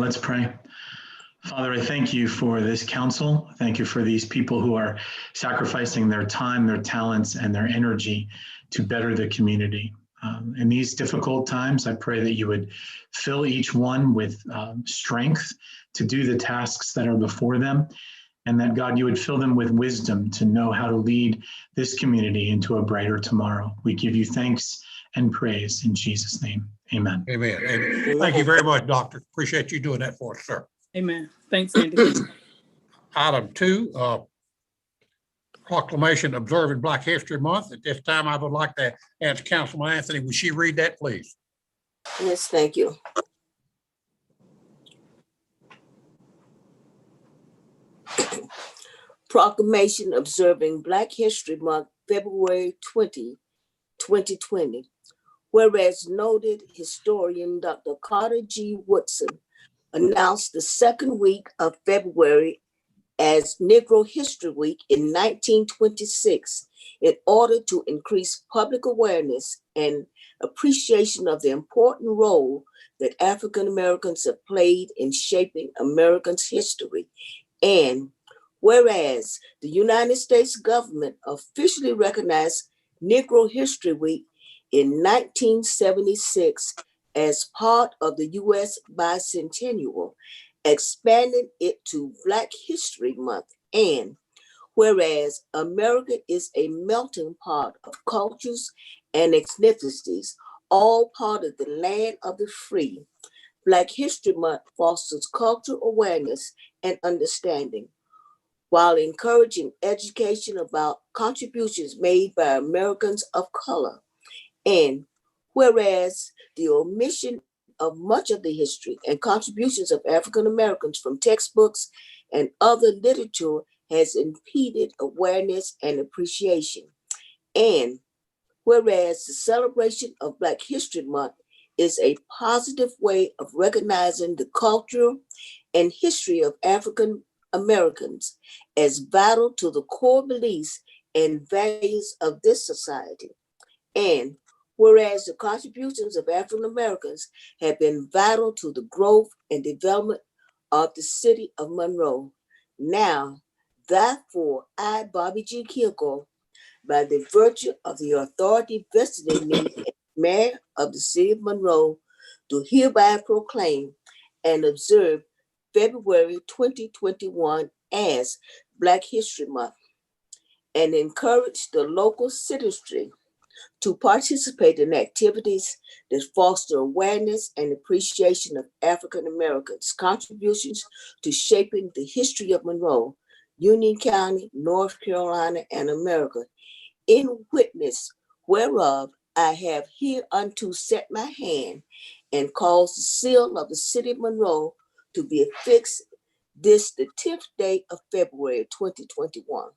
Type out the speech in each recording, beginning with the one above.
Let's pray. Father, I thank you for this council. Thank you for these people who are sacrificing their time, their talents, and their energy to better the community. In these difficult times, I pray that you would fill each one with strength to do the tasks that are before them, and that, God, you would fill them with wisdom to know how to lead this community into a brighter tomorrow. We give you thanks and praise in Jesus' name. Amen. Amen. Amen. Thank you very much, Doctor. Appreciate you doing that for us, sir. Amen. Thanks, Andy. Item 2, Proclamation observing Black History Month. At this time, I would like to ask Councilman Anthony, would she read that, please? Yes, thank you. Proclamation observing Black History Month, February 20, 2020. Whereas noted historian Dr. Carter G. Woodson announced the second week of February as Negro History Week in 1926 in order to increase public awareness and appreciation of the important role that African Americans have played in shaping Americans' history. And whereas the United States government officially recognized Negro History Week in 1976 as part of the U.S. bicentennial, expanding it to Black History Month. And whereas America is a melting pot of cultures and ethnicities, all part of the land of the free, Black History Month fosters cultural awareness and understanding, while encouraging education about contributions made by Americans of color. And whereas the omission of much of the history and contributions of African Americans from textbooks and other literature has impeded awareness and appreciation. And whereas the celebration of Black History Month is a positive way of recognizing the culture and history of African Americans as vital to the core beliefs and values of this society. And whereas the contributions of African Americans have been vital to the growth and development of the city of Monroe. Now, therefore, I, Bobby G. Kilgore, by the virtue of the authority vested in me as mayor of the city of Monroe, do hereby proclaim and observe February 2021 as Black History Month, and encourage the local citizenry to participate in activities that foster awareness and appreciation of African Americans' contributions to shaping the history of Monroe, Union County, North Carolina, and America, in witness whereof I have hereunto set my hand and caused the seal of the city of Monroe to be affixed this the 10th day of February 2021.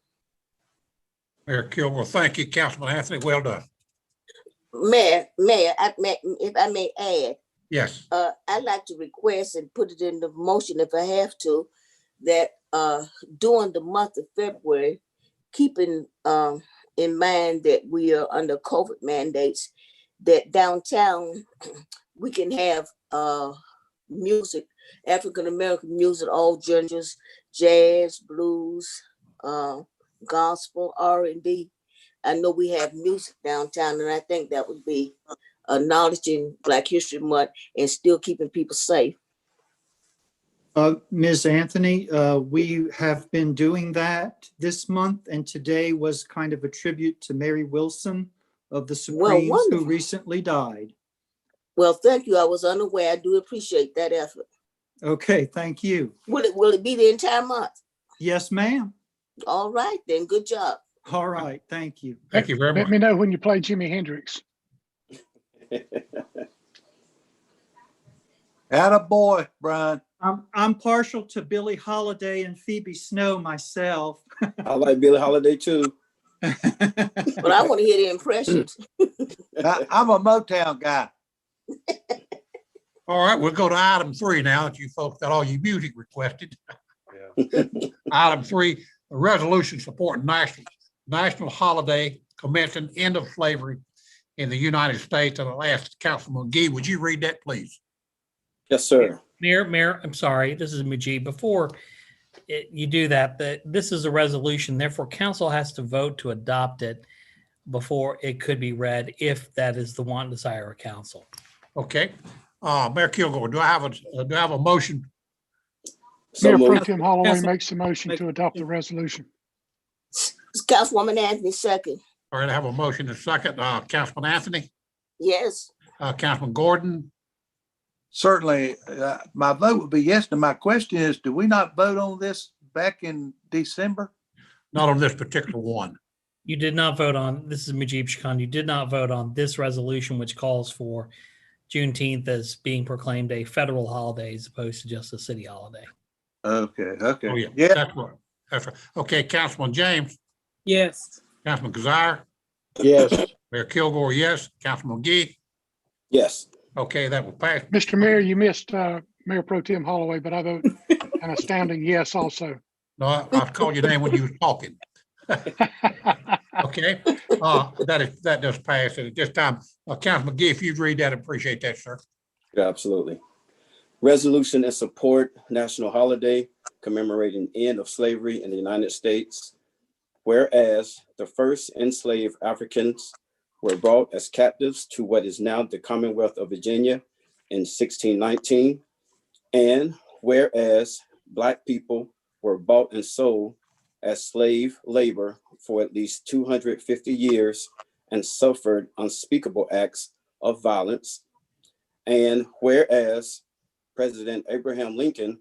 Mayor Kilgore, thank you, Councilman Anthony. Well done. Mayor, if I may add, Yes. I'd like to request and put it in the motion if I have to, that during the month of February, keeping in mind that we are under COVID mandates, that downtown we can have music, African American music, all genres, jazz, blues, gospel, R&B. I know we have music downtown, and I think that would be acknowledging Black History Month and still keeping people safe. Ms. Anthony, we have been doing that this month, and today was kind of a tribute to Mary Wilson of the Supremes, who recently died. Well, thank you. I was unaware. I do appreciate that effort. Okay, thank you. Will it be the entire month? Yes, ma'am. All right, then. Good job. All right, thank you. Thank you very much. Let me know when you play Jimi Hendrix. Attaboy, Brian. I'm partial to Billie Holiday and Phoebe Snow myself. I like Billie Holiday too. But I want to hear the impressions. I'm a Motown guy. All right, we'll go to item 3 now that you folks got all your music requested. Yeah. Item 3, a resolution supporting national holiday commencing end of slavery in the United States. And I'll ask Councilman McGee, would you read that, please? Yes, sir. Mayor, I'm sorry, this is Majid. Before you do that, this is a resolution, therefore council has to vote to adopt it before it could be read, if that is the one desire of council. Okay. Mayor Kilgore, do I have a motion? So Mayor Pro moved. Tem Holloway Council- makes the motion to adopt the resolution. Councilwoman Anthony second. All right, I have a motion and a second. Councilman Anthony, Yes. Councilman Gordon, Certainly, my vote would be yes. And my question is, do we not vote on this back in December? not on this particular one. You did not vote on, this is Majid Shakan, you did not vote on this resolution, which calls for Juneteenth as being proclaimed a federal holiday as opposed to just a city holiday. Okay, Oh, okay. yeah, Yeah, that's right. Okay, Councilman James, Yes. Councilman Kazire, Yes. Mayor Kilgore, yes. Councilman McGee. Yes. Okay, that will pass. Mr. Mayor, you missed Mayor Pro Tem Holloway, but I vote an astounding yes also. No, I called your name when you were talking. Okay, that does pass. And at this time, Councilman McGee, if you'd read that, I'd appreciate that, sir. Yeah, absolutely. Resolution in support national holiday commemorating end of slavery in the United States. Whereas the first enslaved Africans were brought as captives to what is now the Commonwealth of Virginia in 1619. And whereas Black people were bought and sold as slave labor for at least 250 years and suffered unspeakable acts of violence. And whereas President Abraham Lincoln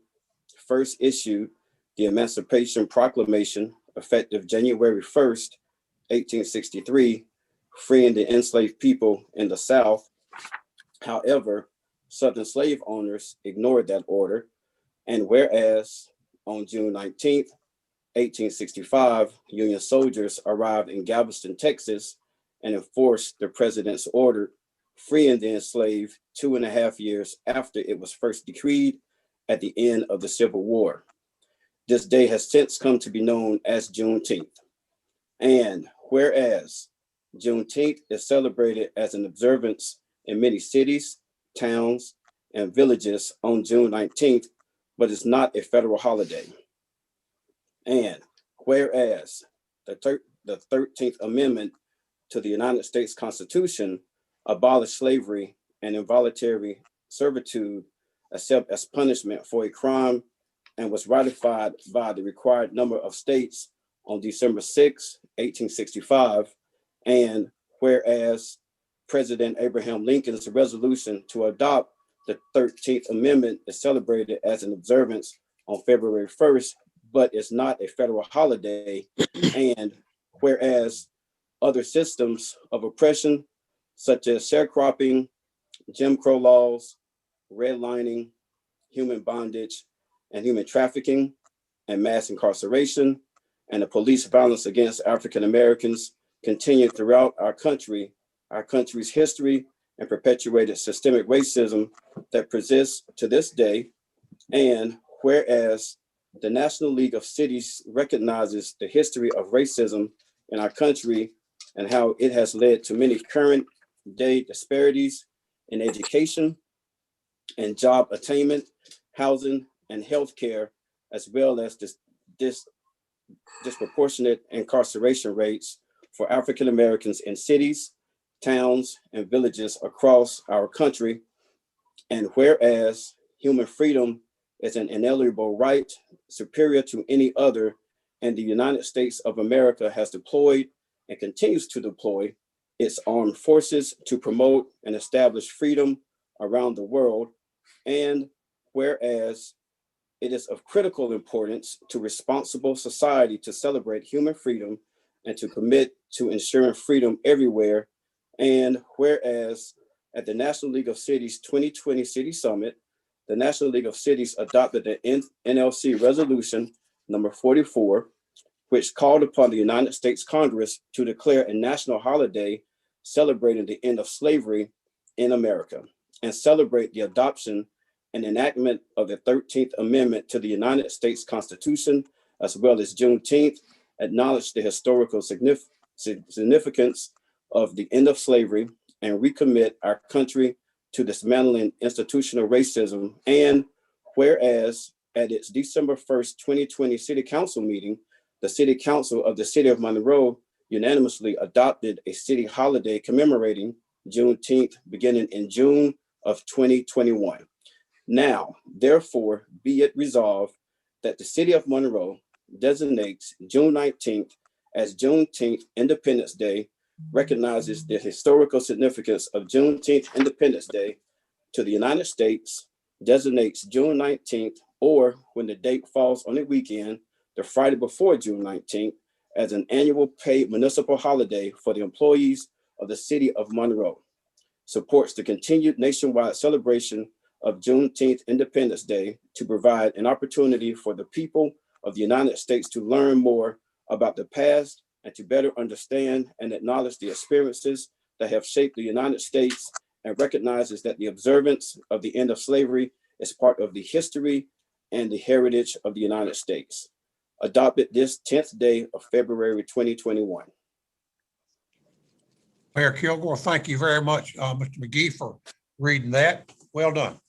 first issued the Emancipation Proclamation effective January 1st, 1863, freeing the enslaved people in the South. However, Southern slave owners ignored that order. And whereas on June 19th, 1865, Union soldiers arrived in Galveston, Texas, and enforced the president's order, freeing the enslaved 2.5 years after it was first decreed at the end of the Civil War. This day has since come to be known as Juneteenth. And whereas Juneteenth is celebrated as an observance in many cities, towns, and villages on June 19th, but it's not a federal holiday. And whereas the 13th Amendment to the United States Constitution abolished slavery and involuntary servitude except as punishment for a crime and was ratified by the required number of states on December 6, 1865. And whereas President Abraham Lincoln's resolution to adopt the 13th Amendment is celebrated as an observance on February 1st, but it's not a federal holiday. And whereas other systems of oppression, such as sharecropping, Jim Crow laws, redlining, human bondage, and human trafficking, and mass incarceration, and the police violence against African Americans continued throughout our country's history, and perpetuated systemic racism that persists to this day. And whereas the National League of Cities recognizes the history of racism in our country and how it has led to many current day disparities in education and job attainment, housing, and healthcare, as well as disproportionate incarceration rates for African Americans in cities, towns, and villages across our country. And whereas human freedom is an inalienable right superior to any other, and the United States of America has deployed and continues to deploy its armed forces to promote and establish freedom around the world. And whereas it is of critical importance to responsible society to celebrate human freedom and to commit to ensuring freedom everywhere. And whereas at the National League of Cities 2020 City Summit, the National League of Cities adopted the NLC Resolution number 44, which called upon the United States Congress to declare a national holiday celebrating the end of slavery in America and celebrate the adoption and enactment of the 13th Amendment to the United States Constitution, as well as Juneteenth, acknowledge the historical significance of the end of slavery and recommit our country to dismantling institutional racism. And Whereas at its December 1st, 2020 City Council meeting, the City Council of the City of Monroe unanimously adopted a city holiday commemorating Juneteenth beginning in June of 2021. Now, therefore, be it resolved that the City of Monroe designates June 19th as Juneteenth Independence Day, recognizes the historical significance of Juneteenth Independence Day to the United States, designates June 19th, or when the date falls on a weekend, the Friday before June 19th, as an annual paid municipal holiday for the employees of the City of Monroe. Supports the continued nationwide celebration of Juneteenth Independence Day to provide an opportunity for the people of the United States to learn more about the past and to better understand and acknowledge the experiences that have shaped the United States, and recognizes that the observance of the end of slavery is part of the history and the heritage of the United States. Adopted this 10th day of February 2021. Mayor Kilgore, thank you very much, Mr. McGee, for reading that. Well done.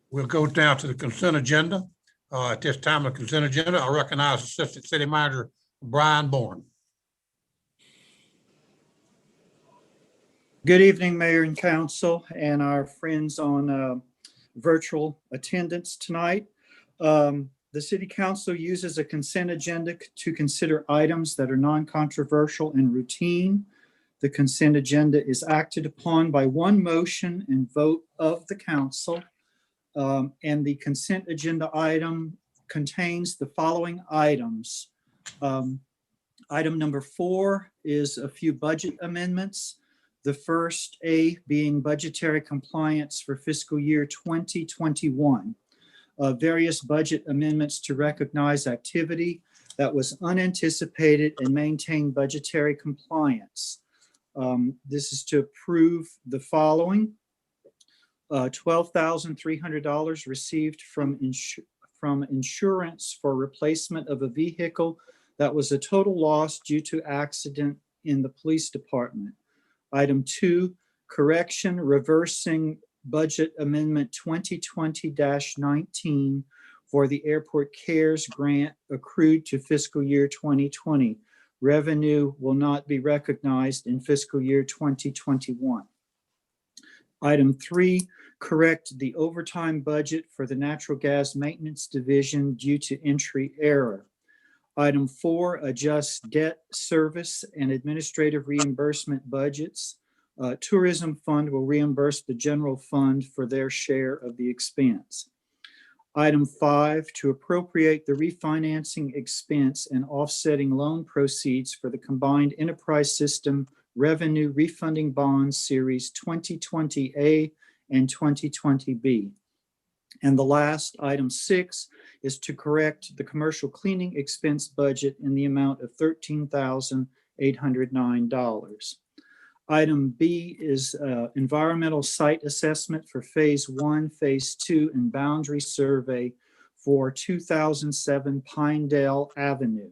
We'll go down to the consent agenda. At this time, the consent agenda, I recognize Assistant City Manager Brian Bourne. Good evening, Mayor and Council, and our friends on virtual attendance tonight. The City Council uses a consent agenda to consider items that are non-controversial and routine. The consent agenda is acted upon by one motion and vote of the council. And the consent agenda item contains the following items. Item number 4 is a few budget amendments. The first A being budgetary compliance for fiscal year 2021. Various budget amendments to recognize activity that was unanticipated and maintain budgetary compliance. This is to approve the following. $12,300 received from insurance for replacement of a vehicle that was a total loss due to accident in the police department. Item 2, correction reversing budget amendment 2020-19 for the Airport Cares Grant accrued to fiscal year 2020. Revenue will not be recognized in fiscal year 2021. Item 3, correct the overtime budget for the Natural Gas Maintenance Division due to entry error. Item 4, adjust debt service and administrative reimbursement budgets. Tourism Fund will reimburse the general fund for their share of the expense. Item 5, to appropriate the refinancing expense and offsetting loan proceeds for the combined enterprise system revenue refunding bonds series 2020A and 2020B. And the last, item 6, is to correct the commercial cleaning expense budget in the amount of $13,809. Item B is environmental site assessment for phase 1, phase 2, and boundary survey for 2007 Pinedale Avenue.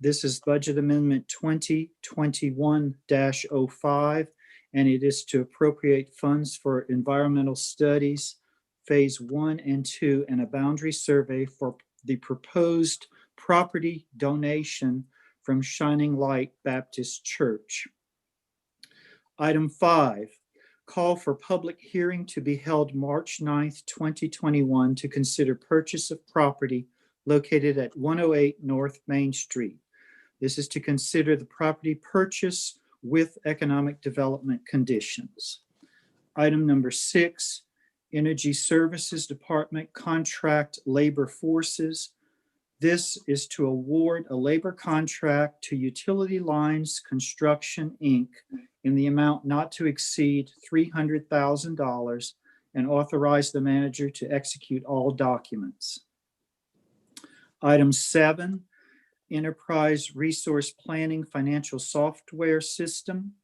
This is budget amendment 2021-05, and it is to appropriate funds for environmental studies, phase 1 and 2, and a boundary survey for the proposed property donation from Shining Light Baptist Church. Item 5, call for public hearing to be held March 9th, 2021 to consider purchase of property located at 108 North Main Street. This is to consider the property purchase with economic development conditions. Item number 6, Energy Services Department contract labor forces. This is to award a labor contract to Utility Lines Construction, Inc. in the amount not to exceed $300,000 and authorize the manager to execute all documents. Item 7, Enterprise Resource Planning Financial Software System.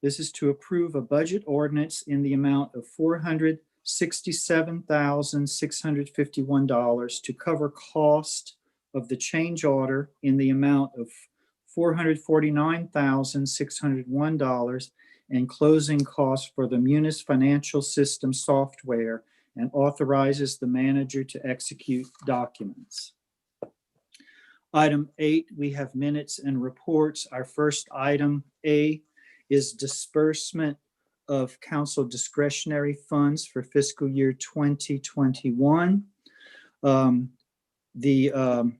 This is to approve a budget ordinance in the amount of $467,651 to cover cost of the change order in the amount of $449,601 and closing costs for the Munis financial system software and authorizes the manager to execute documents. Item 8, we have minutes and reports. Our first item, A, is disbursement of council discretionary funds for fiscal year 2021.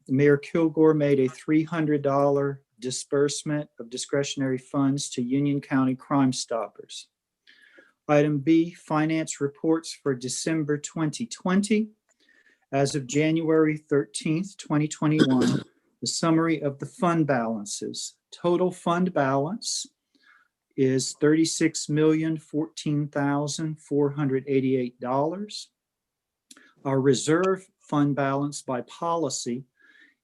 Mayor Kilgore made a $300 disbursement of discretionary funds to Union County Crime Stoppers. Item B, finance reports for December 2020. As of January 13th, 2021, the summary of the fund balances. Total fund balance is $36,014,488. Our reserve fund balance by policy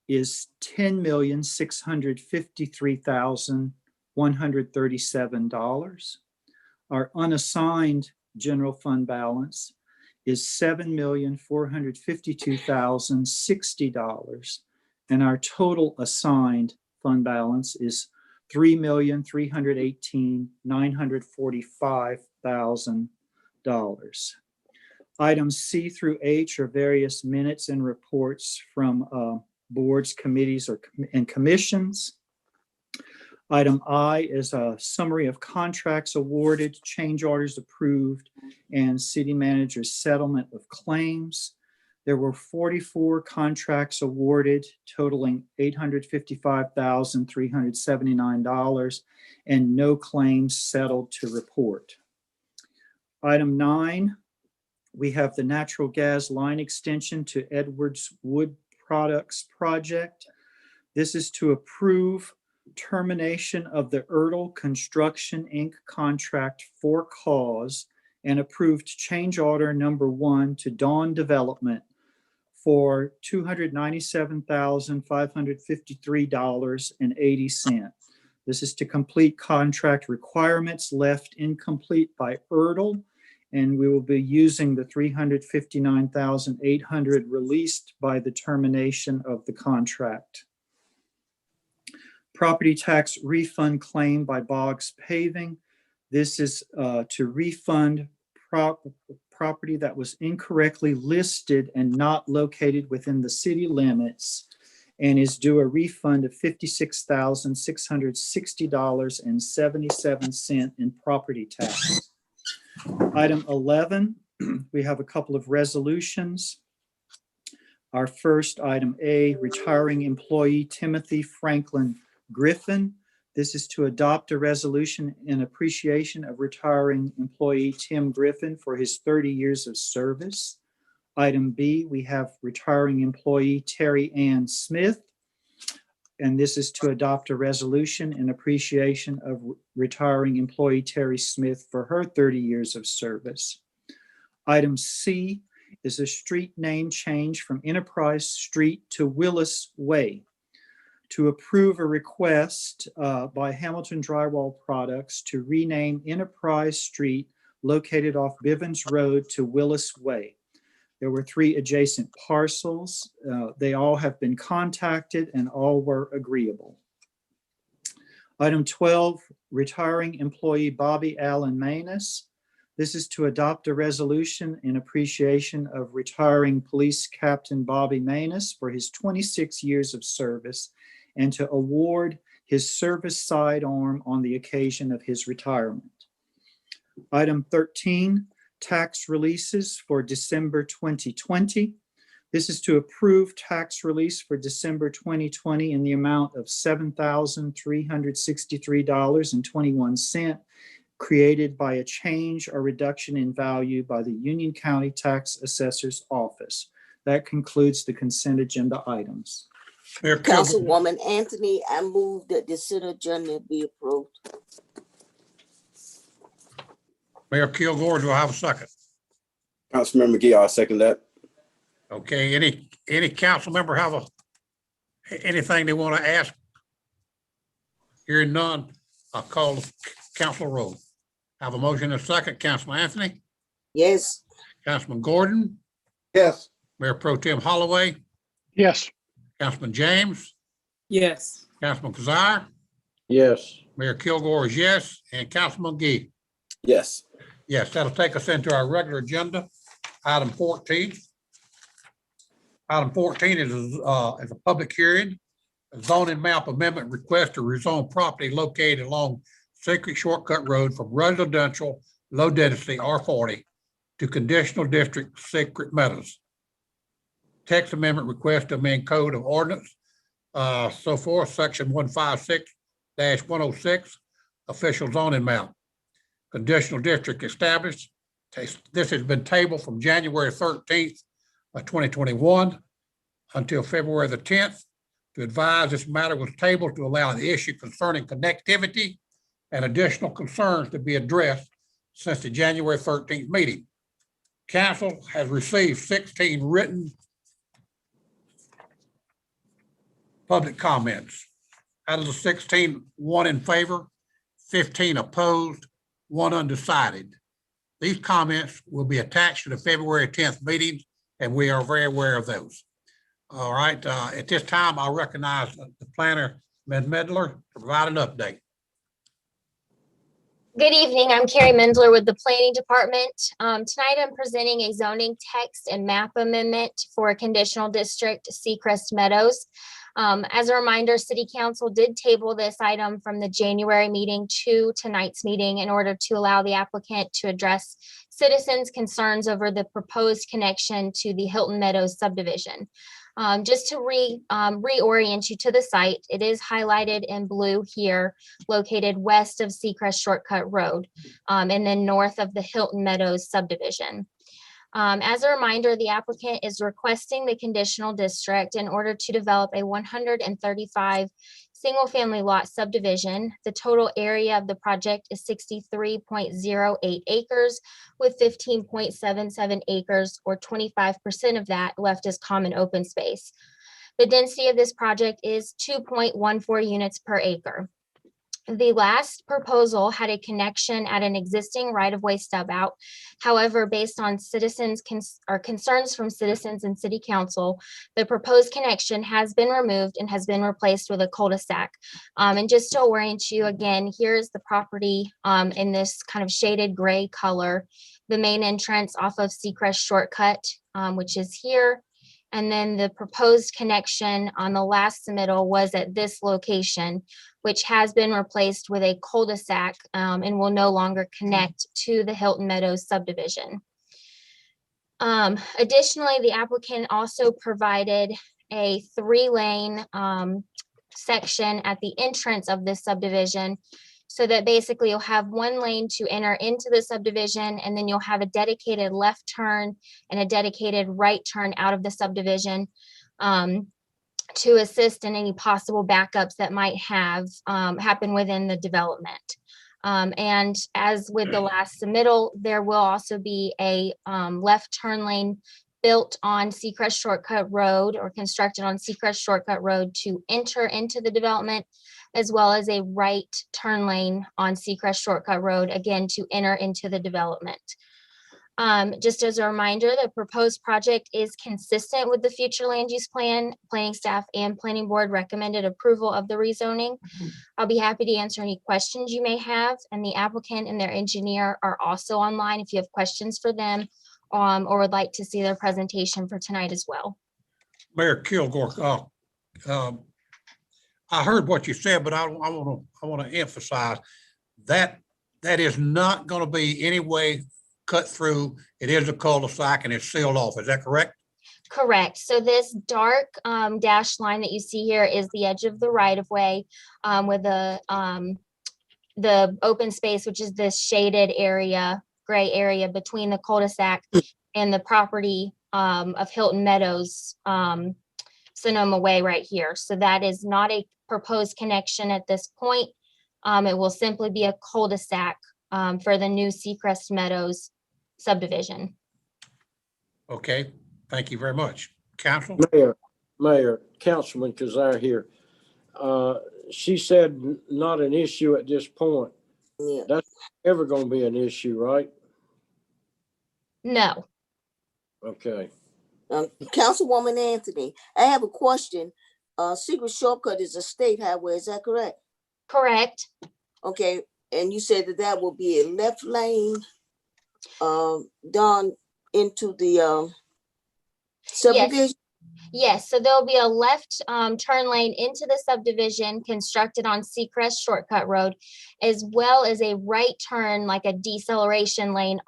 is $10,653,137. Our unassigned general fund balance is $7,452,060. And our total assigned fund balance is $3,318,945,000. Items C through H are various minutes and reports from boards, committees, and commissions. Item I is a summary of contracts awarded, change orders approved, and city manager's settlement of claims. There were 44 contracts awarded totaling $855,379 and no claims settled to report. Item 9, we have the natural gas line extension to Edwards Wood Products project. This is to approve termination of the Erdl Construction Inc. contract for cause and approved change order number 1 to Dawn Development for $297,553.80. This is to complete contract requirements left incomplete by Erdl, and we will be using the $359,800 released by the termination of the contract. Property tax refund claim by Boggs Paving. This is to refund property that was incorrectly listed and not located within the city limits and is due a refund of $56,660.77 in property tax. Item 11, we have a couple of resolutions. Our first, item A, retiring employee Timothy Franklin Griffin. This is to adopt a resolution in appreciation of retiring employee Tim Griffin for his 30 years of service. Item B, we have retiring employee Terry Ann Smith, and this is to adopt a resolution in appreciation of retiring employee Terry Smith for her 30 years of service. Item C is a street name change from Enterprise Street to Willis Way. To approve a request by Hamilton Drywall Products to rename Enterprise Street located off Bivens Road to Willis Way. There were 3 adjacent parcels. They all have been contacted and all were agreeable. Item 12, retiring employee Bobby Allen Manus. This is to adopt a resolution in appreciation of retiring Police Captain Bobby Manus for his 26 years of service and to award his service sidearm on the occasion of his retirement. Item 13, tax releases for December 2020. This is to approve tax release for December 2020 in the amount of $7,363.21, created by a change or reduction in value by the Union County Tax Assessor's Office. That concludes the consent agenda items. Mayor Kilgore. Councilwoman Anthony, I move that the consent agenda be approved. Mayor Kilgore, do I have a second? Councilmember McGee, I'll second that. Okay, any council member have anything they want to ask? Hearing none, I'll call the council roll. Have a motion and a second. Councilman Anthony? Yes. Councilman Gordon? Yes. Mayor Pro Tem Holloway? Yes. Councilman James? Yes. Councilman Kazire? Yes. Mayor Kilgore is yes, and Councilman McGee? Yes. Yes, that'll take us into our regular agenda, item 14. Item 14 is a public hearing, a zoning map amendment request to rezone property located along Secret Shortcut Road from residential low density R40 to conditional district Secret Meadows. Text amendment request to amend code of ordinance, so forth, section 156-106, official zoning map. Conditional district established. This has been tabled from January 13th of 2021 until February the 10th. To advise, this matter was tabled to allow the issue concerning connectivity and additional concerns to be addressed since the January 13th meeting. Council has received 16 written public comments. Out of the 16, 1 in favor, 15 opposed, 1 undecided. These comments will be attached to the February 10th meeting, and we are very aware of those. All right, at this time, I'll recognize the planner, Ms. Medler, to provide an update. Good evening. I'm Carrie Mendler with the Planning Department. Tonight I'm presenting a zoning text and map amendment for a conditional district, Seacrest Meadows. As a reminder, City Council did table this item from the January meeting to tonight's meeting in order to allow the applicant to address citizens' concerns over the proposed connection to the Hilton Meadows subdivision. Just to reorient you to the site, it is highlighted in blue here, located west of Seacrest Shortcut Road, and then north of the Hilton Meadows subdivision. As a reminder, the applicant is requesting the conditional district in order to develop a 135 single-family lot subdivision. The total area of the project is 63.08 acres, with 15.77 acres, or 25% of that, left as common open space. The density of this project is 2.14 units per acre. The last proposal had a connection at an existing right-of-way stub out. However, based on concerns from citizens and City Council, the proposed connection has been removed and has been replaced with a cul-de-sac. And just to orient you again, here's the property in this kind of shaded gray color. The main entrance off of Seacrest Shortcut, which is here. And then the proposed connection on the last submittal was at this location, which has been replaced with a cul-de-sac and will no longer connect to the Hilton Meadows subdivision. Additionally, the applicant also provided a 3-lane section at the entrance of this subdivision, so that basically you'll have 1 lane to enter into the subdivision, and then you'll have a dedicated left turn and a dedicated right turn out of the subdivision to assist in any possible backups that might have happen within the development. And as with the last submittal, there will also be a left turn lane built on Seacrest Shortcut Road, or constructed on Seacrest Shortcut Road, to enter into the development, as well as a right turn lane on Seacrest Shortcut Road, again, to enter into the development. Just as a reminder, the proposed project is consistent with the future land use plan. Planning staff and planning board recommended approval of the rezoning. I'll be happy to answer any questions you may have, and the applicant and their engineer are also online if you have questions for them, or would like to see their presentation for tonight as well. Mayor Kilgore, I heard what you said, but I want to emphasize that that is not going to be any way cut through. It is a cul-de-sac and it's sealed off. Is that correct? Correct. So this dark dashed line that you see here is the edge of the right of way, with the open space, which is this shaded area, gray area between the cul-de-sac and the property of Hilton Meadows, Sonoma Way right here. So that is not a proposed connection at this point. It will simply be a cul-de-sac for the new Seacrest Meadows subdivision. Okay, thank you very much. Council? Mayor, Councilman Kazar here. She said not an issue at this point. Yeah. That's ever going to be an issue, right? No. Okay. Councilwoman Anthony, I have a question. Secret Shortcut is a state highway, is that correct? Correct. Okay, And you said that that will be a left lane, down into the subdivision? Yes, so there'll be a left turn lane into the subdivision constructed on Seacrest Shortcut Road, as well as a right turn, like a deceleration lane,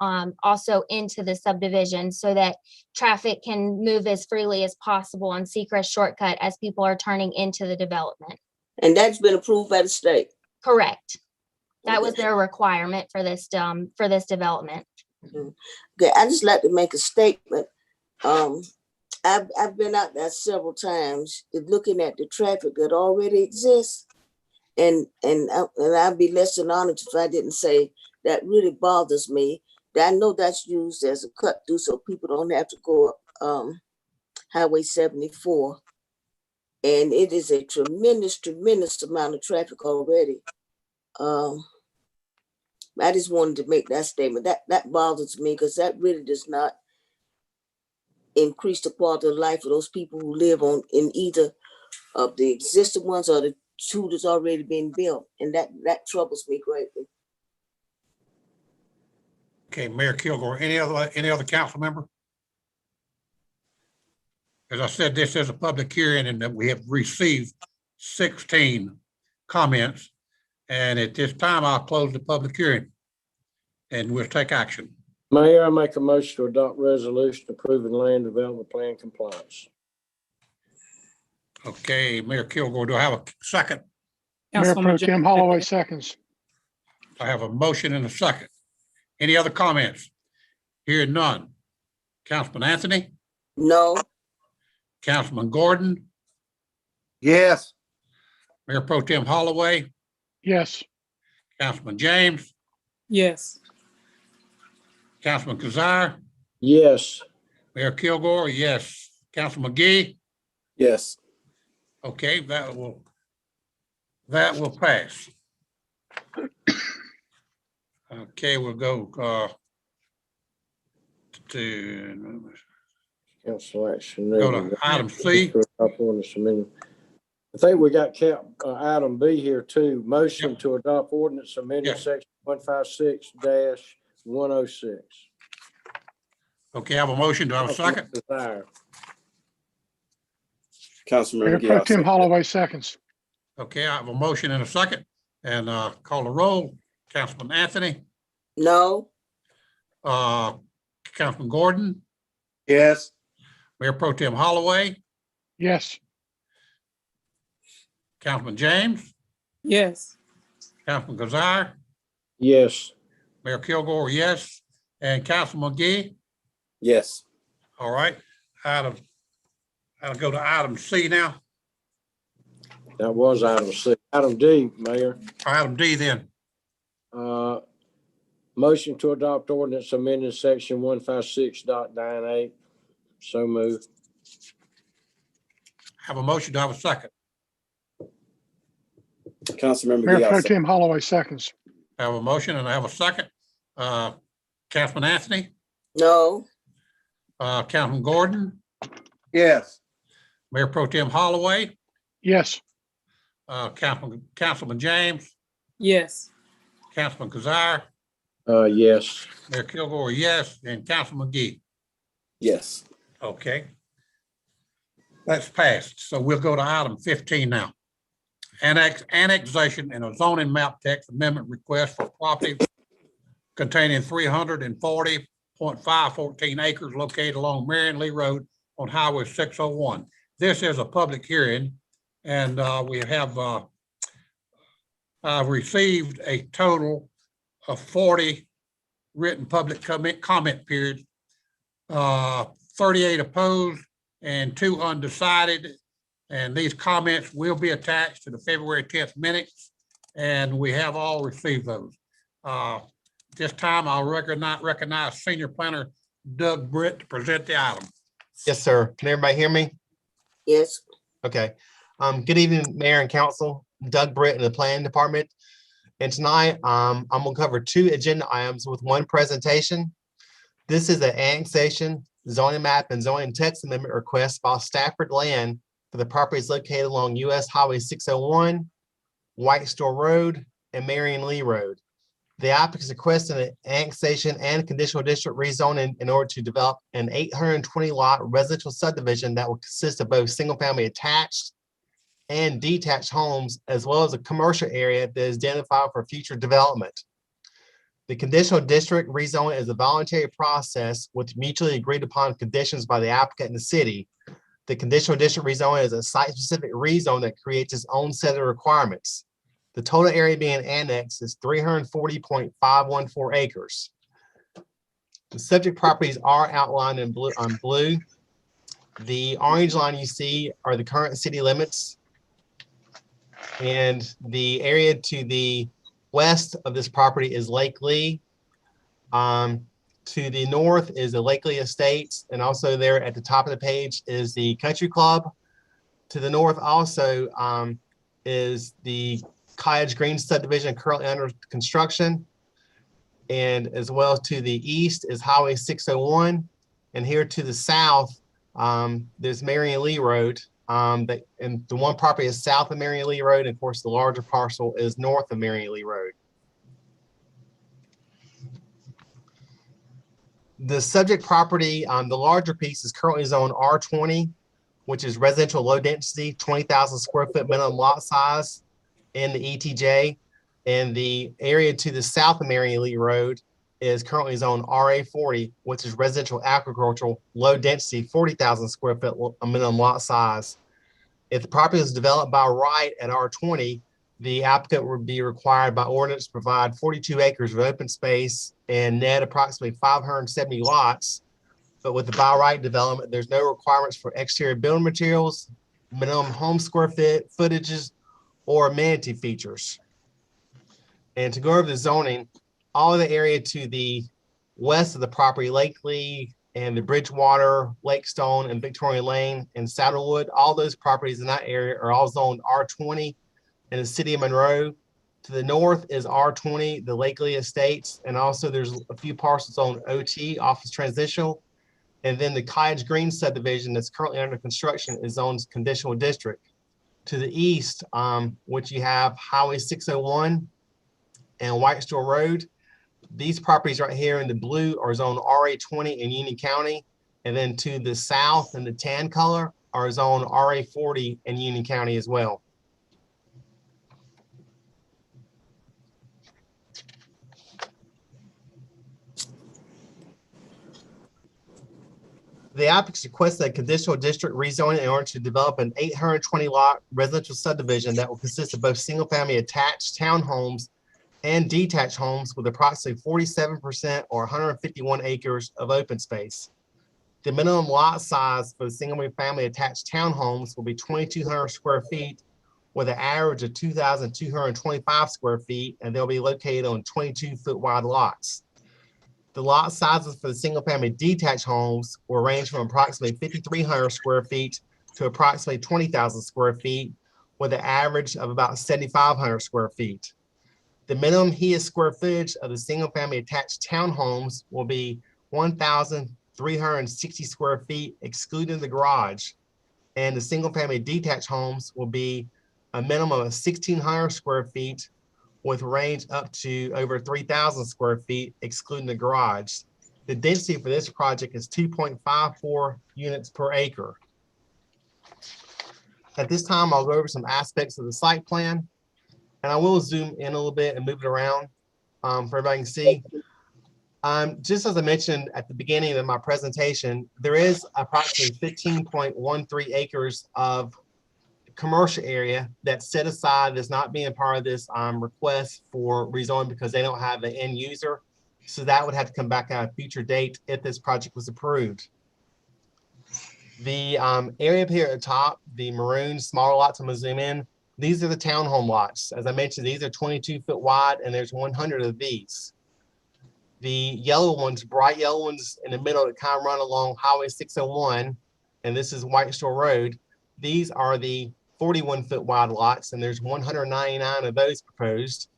also into the subdivision so that traffic can move as freely as possible on Seacrest Shortcut as people are turning into the development. And that's been approved by the state? Correct. That was Okay. their requirement for this development. Okay, I just like to make a statement. I've been out there several times looking at the traffic that already exists. And I'd be less than honored if I didn't say that really bothers me. I know that's used as a cut through so people don't have to go up Highway 74. And it is a tremendous amount of traffic already. I just wanted to make that statement. That bothers me because that really does not increase the quality of life of those people who live in either of the existing ones or the two that's already been built. And that troubles me greatly. Okay, Mayor Kilgore, any other council member? As I said, this is a public hearing and that we have received 16 comments. And at this time, I'll close the public hearing and we'll take action. Mayor, I make a motion to adopt resolution approving land development plan compliance. Okay, Mayor Kilgore, do I have a second? Mayor Pro Tem Holloway seconds. I have a motion and a second. Any other comments? Hearing none. Councilman Anthony? No. Councilman Gordon? Yes. Mayor Pro Tem Holloway? Yes. Councilman James? Yes. Councilman Kazire? Yes. Mayor Kilgore? Yes. Councilman McGee? Yes. Okay, that will pass. Okay, we'll go to Council action. go to item C. I think we got item B here too. Motion Yep. to adopt ordinance amending Yes. section 156-106. Okay, I have a motion. Do I have a second? Desire. Councilman Mayor McGee. Pro I'll Tem second. Holloway seconds. Okay, I have a motion and a second. And call the roll. Councilman Anthony, No. Councilman Gordon, Yes. Mayor Pro Tem Holloway, Yes. Councilman James, Yes. Councilman Kazire, Yes. Mayor Kilgore, yes, and Councilman McGee. Yes. All right, I'll go to item C now. That was item C. Item D, Mayor. Item D then. Motion to adopt ordinance amending section 156.98. So moved. Have a motion. Do I have a second? Councilman Mayor McGee. I'll Pro second. Tem Holloway seconds. I have a motion and I have a second. Councilman Anthony, No. Councilman Gordon, Yes. Mayor Pro Tem Holloway, Yes. Councilman James, Yes. Councilman Kazire, Yes. Mayor Kilgore, yes, and Councilman McGee. Yes. Okay. That's passed. So we'll go to item 15 now. Annexation and a zoning map text amendment request for property containing 340.514 acres located along Marion Lee Road on Highway 601. This is a public hearing and we have received a total of 40 written public comment period, 38 opposed and 2 undecided. And these comments will be attached to the February 10th minutes, and we have all received those. This time I'll recognize Senior Planner Doug Britt to present the item. Yes, sir. Can everybody hear me? Yes. Okay. Good evening, Mayor and Council. Doug Britt in the Planning Department. And tonight, I'm gonna cover 2 agenda items with 1 presentation. This is an annexation, zoning map, and zoning text amendment request by Stafford Land for the properties located along US Highway 601, White Store Road, and Marion Lee Road. The applicant is requesting an annexation and conditional district rezoning in order to develop an 820 lot residential subdivision that will consist of both single family attached and detached homes, as well as a commercial area that is identified for future development. The conditional district rezoning is a voluntary process with mutually agreed upon conditions by the applicant and the city. The conditional district rezoning is a site-specific rezone that creates its own set of requirements. The total area being annexed is 340.514 acres. The subject properties are outlined in blue. The orange line you see are the current city limits. And the area to the west of this property is Lake Lee. To the north is the Lake Lee Estates, and also there at the top of the page is the Country Club. To the north also is the Cottage Green subdivision currently under construction. And as well to the east is Highway 601. And here to the south, there's Marion Lee Road. And the one property is south of Marion Lee Road. And of course, the larger parcel is north of Marion Lee Road. The subject property, the larger piece is currently zoned R20, which is residential low density, 20,000 square foot minimum lot size in the ETJ. And the area to the south of Marion Lee Road is currently zoned RA40, which is residential agricultural low density, 40,000 square foot minimum lot size. If the property is developed by right at R20, the applicant would be required by ordinance to provide 42 acres of open space and net approximately 570 lots. But with the by right development, there's no requirements for exterior building materials, minimum home square footages, or amenity features. And to go over the zoning, all of the area to the west of the property, Lake Lee and the Bridgewater, Lakestone, and Victoria Lane and Saddlewood, all those properties in that area are all zoned R20 in the city of Monroe. To the north is R20, the Lake Lee Estates, and also there's a few parcels on OT, Office Transitional. And then the Cottage Green subdivision that's currently under construction is zoned conditional district. To the east, which you have Highway 601 and White Store Road. These properties right here in the blue are zoned RA20 in Union County. And then to the south in the tan color are zoned RA40 in Union County as well. The applicant requested a conditional district rezoning in order to develop an 820 lot residential subdivision that will consist of both single family attached townhomes and detached homes with approximately 47% or 151 acres of open space. The minimum lot size for the single family attached townhomes will be 2,200 square feet with an average of 2,225 square feet, and they'll be located on 22-foot wide lots. The lot sizes for the single family detached homes will range from approximately 5,300 square feet to approximately 20,000 square feet with an average of about 7,500 square feet. The minimum heated square footage of the single family attached townhomes will be 1,360 square feet, excluding the garage. And the single family detached homes will be a minimum of 1,600 square feet with range up to over 3,000 square feet, excluding the garage. The density for this project is 2.54 units per acre. At this time, I'll go over some aspects of the site plan, and I will zoom in a little bit and move it around for everybody to see. Just as I mentioned at the beginning of my presentation, there is approximately 15.13 acres of commercial area that's set aside as not being part of this request for rezoning because they don't have the end user. So that would have to come back at a future date if this project was approved. The area up here at the top, the maroon smaller lots, I'm gonna zoom in. These are the townhome lots. As I mentioned, these are 22-foot wide and there's 100 of these. The yellow ones, bright yellow ones in the middle that kind of run along Highway 601, and this is White Store Road. These are the 41-foot wide lots, and there's 199 of those proposed.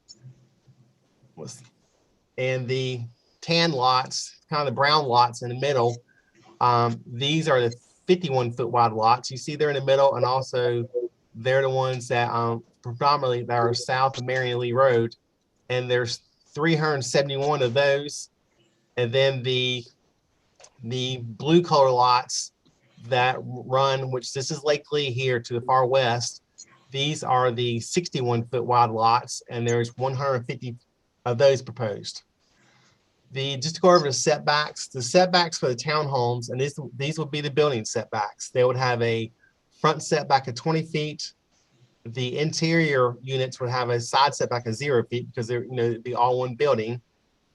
And the tan lots, kind of the brown lots in the middle, these are the 51-foot wide lots. You see they're in the middle, and also they're the ones that predominantly that are south of Marion Lee Road, and there's 371 of those. And then the blue color lots that run, which this is Lake Lee here to the far west. These are the 61-foot wide lots, and there's 150 of those proposed. Just to go over the setbacks for the townhomes, and these would be the building setbacks. They would have a front setback of 20 feet. The interior units would have a side setback of 0 feet because they're, it'd be all one building.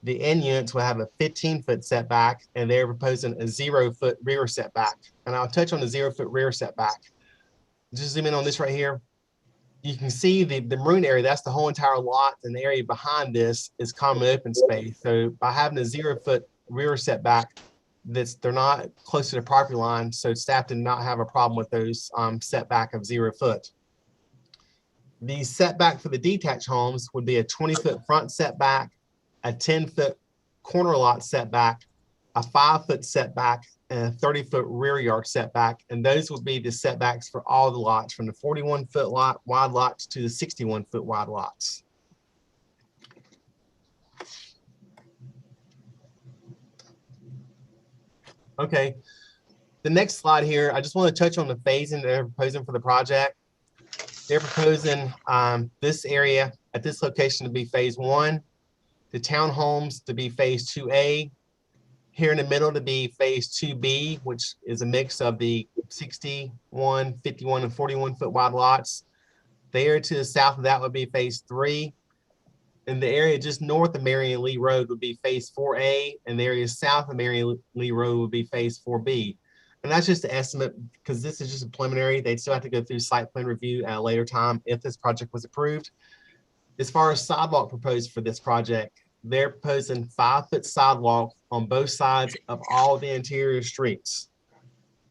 The end units will have a 15-foot setback, and they're proposing a 0-foot rear setback. And I'll touch on the 0-foot rear setback. Just zoom in on this right here. You can see the maroon area, that's the whole entire lot, and the area behind this is common open space. So by having a 0-foot rear setback, they're not close to the property line, so staff did not have a problem with those setback of 0 foot. The setback for the detached homes would be a 20-foot front setback, a 10-foot corner lot setback, a 5-foot setback, and a 30-foot rear yard setback. And those would be the setbacks for all the lots, from the 41-foot wide lots to the 61-foot wide lots. Okay, the next slide here, I just want to touch on the phasing they're proposing for the project. They're proposing this area at this location to be phase 1, the townhomes to be phase 2A, here in the middle to be phase 2B, which is a mix of the 61, 51, and 41-foot wide lots. The area to the south of that would be phase 3. And the area just north of Marion Lee Road would be phase 4A, and the area south of Marion Lee Road would be phase 4B. And that's just an estimate because this is just a preliminary. They'd still have to go through site plan review at a later time if this project was approved. As far as sidewalk proposed for this project, they're proposing 5-foot sidewalk on both sides of all the interior streets.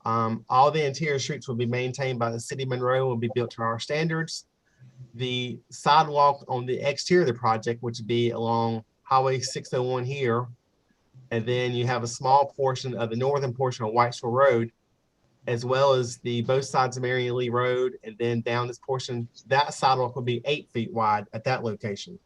All the interior streets will be maintained by the city of Monroe and will be built to our standards. The sidewalk on the exterior of the project, which would be along Highway 601 here, and then you have a small portion of the northern portion of Whitesville Road, as well as the both sides of Marion Lee Road, and then down this portion, that sidewalk will be 8 feet wide at that location.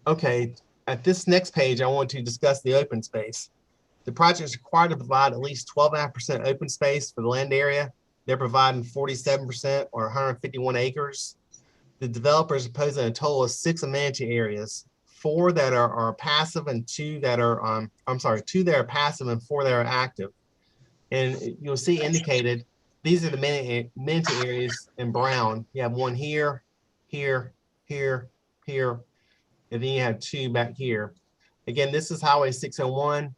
Okay, at this next page, I want to discuss the open space. The project is required to provide at least 12.5% open space for the land area. They're providing 47% or 151 acres. The developer is proposing a total of 6 amenity areas, 4 that are passive and 2 that are, 2 that are passive and 4 that are active. And you'll see indicated, these are the amenity areas in brown. You have 1 here, here, here, here, and then you have 2 back here. Again, this is Highway 601.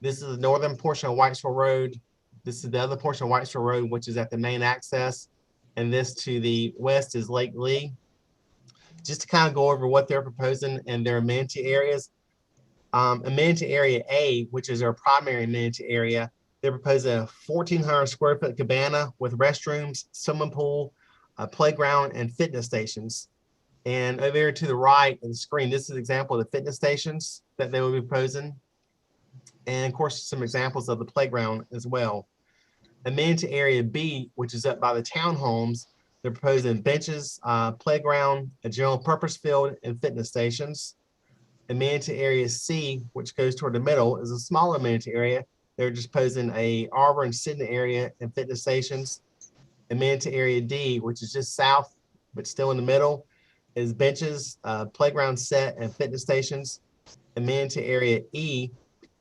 This is the northern portion of Whitesville Road. This is the other portion of Whitesville Road, which is at the main access. And this to the west is Lake Lee. Just to kind of go over what they're proposing and their amenity areas. Amenity area A, which is our primary amenity area, they're proposing a 1,400 square foot cabana with restrooms, swimming pool, a playground, and fitness stations. And over here to the right of the screen, this is an example of the fitness stations that they will be proposing. And of course, some examples of the playground as well. Amenity area B, which is up by the townhomes, they're proposing benches, playground, a general purpose field, and fitness stations. Amenity area C, which goes toward the middle, is a smaller amenity area. They're just proposing a arbor and sitting area and fitness stations. Amenity area D, which is just south, but still in the middle, is benches, playground set, and fitness stations. Amenity area E,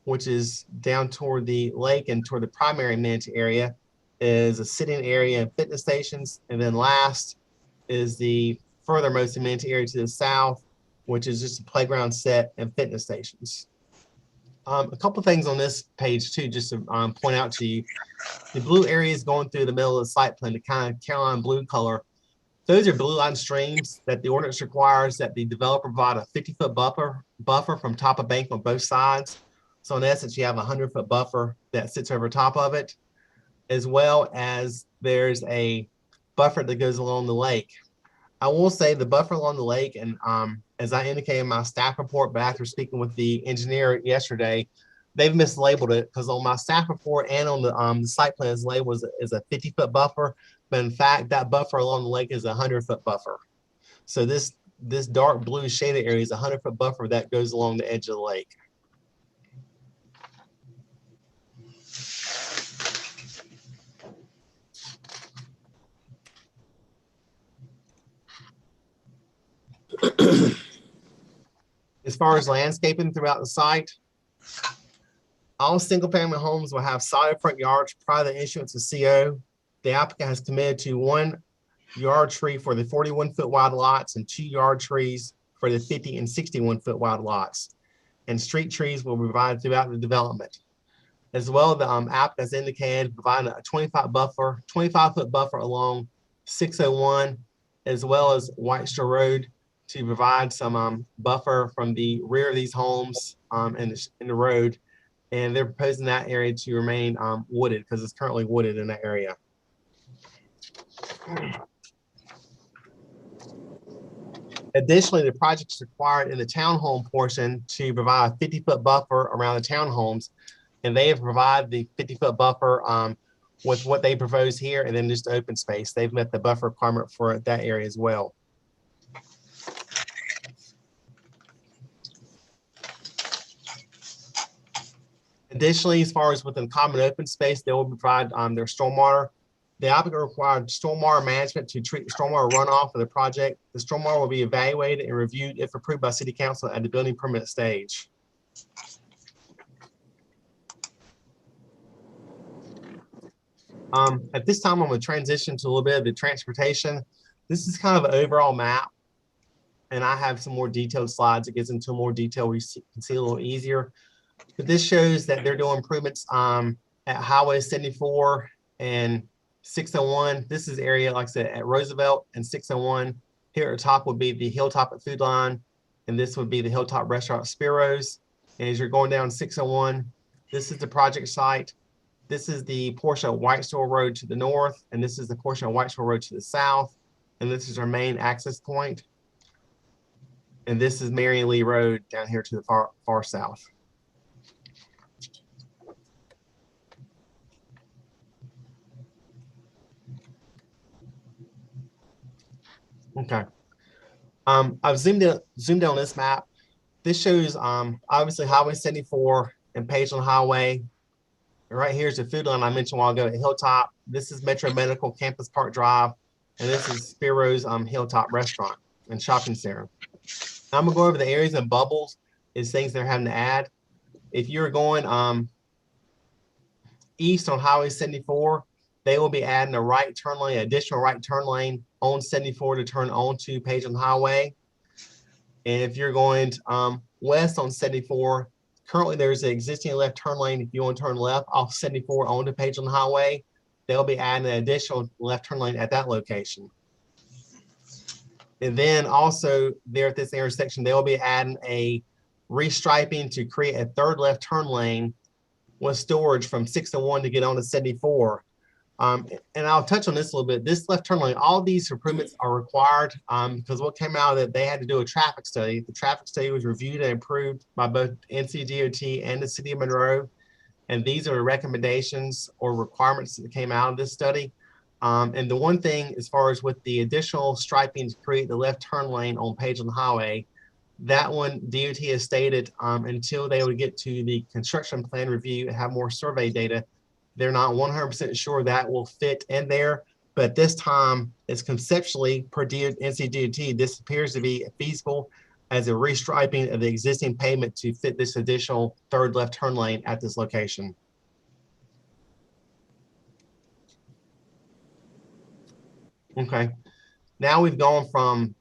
which is down toward the lake and toward the primary amenity area, is a sitting area and fitness stations. And then last is the furthermost amenity area to the south, which is just a playground set and fitness stations. A couple things on this page too, just to point out to you. The blue areas going through the middle of the site plan, the kind of Carolina blue color, those are blue line streams that the ordinance requires that the developer provide a 50-foot buffer from top of bank on both sides. So in essence, you have a 100-foot buffer that sits over top of it, as well as there's a buffer that goes along the lake. I will say the buffer along the lake, and as I indicated in my staff report, but after speaking with the engineer yesterday, they've mislabeled it because on my staff report and on the site plan is labeled as a 50-foot buffer, but in fact that buffer along the lake is a 100-foot buffer. So this dark blue shaded area is a 100-foot buffer that goes along the edge of the lake. As far as landscaping throughout the site, all single-family homes will have solid front yards prior to the issuance of CO. The applicant has committed to 1 yard tree for the 41-foot wide lots and 2 yard trees for the 50 and 61-foot wide lots. And street trees will be provided throughout the development. As well, the applicant has indicated providing a 25-foot buffer along 601, as well as White Store Road, to provide some buffer from the rear of these homes in the road. And they're proposing that area to remain wooded because it's currently wooded in that area. Additionally, the project is required in the townhome portion to provide a 50-foot buffer around the townhomes. And they have provided the 50-foot buffer with what they propose here and then just open space. They've met the buffer requirement for that area as well. Additionally, as far as within common open space, they will provide their stormwater. The applicant required stormwater management to treat stormwater runoff of the project. The stormwater will be evaluated and reviewed if approved by City Council at the building permit stage. At this time, I'm going to transition to a little bit of the transportation. This is kind of an overall map, and I have some more detailed slides that gets into more detail where you can see a little easier. But this shows that they're doing improvements at Highway 74 and 601. This is area, like I said, at Roosevelt and 601. Here at the top would be the Hilltop at Food Line, and this would be the Hilltop Restaurant Spiro's. And as you're going down 601, this is the project site. This is the portion of White Store Road to the north, and this is the portion of White Store Road to the south. And this is our main access point. And this is Marion Lee Road down here to the far south. Okay. I've zoomed in on this map. This shows obviously Highway 74 and Pageland Highway. Right here's the food line I mentioned a while ago at Hilltop. This is Metro Medical Campus Park Drive, and this is Spiro's Hilltop Restaurant and Shopping Center. I'm gonna go over the areas and bubbles is things they're having to add. If you're going east on Highway 74, they will be adding a right turn lane, additional right turn lane on 74 to turn onto Pageland Highway. And if you're going west on 74, currently there's an existing left turn lane. If you want to turn left off 74 onto Pageland Highway, they'll be adding an additional left turn lane at that location. And then also there at this intersection, they'll be adding a restriping to create a third left turn lane with storage from 601 to get on to 74. And I'll touch on this a little bit. This left turn lane, all these improvements are required because what came out of it, they had to do a traffic study. The traffic study was reviewed and approved by both NCDOT and the City of Monroe. And these are the recommendations or requirements that came out of this study. And the one thing, as far as with the additional striping to create the left turn lane on Pageland Highway, that one DOT has stated until they would get to the construction plan review and have more survey data, they're not 100% sure that will fit in there. But at this time, it's conceptually per NCDOT, this appears to be feasible as a restriping of the existing pavement to fit this additional third left turn lane at this location. Okay, now we've gone from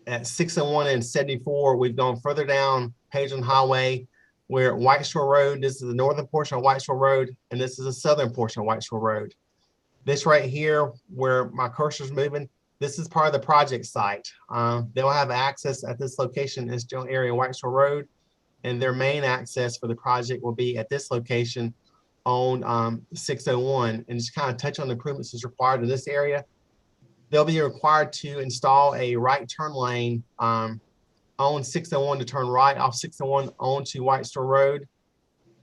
at 601 and 74, we've gone further down Pageland Highway. We're at White Shore Road. This is the northern portion of White Shore Road, and this is the southern portion of White Shore Road. This right here, where my cursor's moving, this is part of the project site. They'll have access at this location, this general area, White Shore Road, and their main access for the project will be at this location on 601. And just kind of touch on the improvements that's required in this area. they'll be required to install a right turn lane on 601 to turn right off 601 onto White Store Road.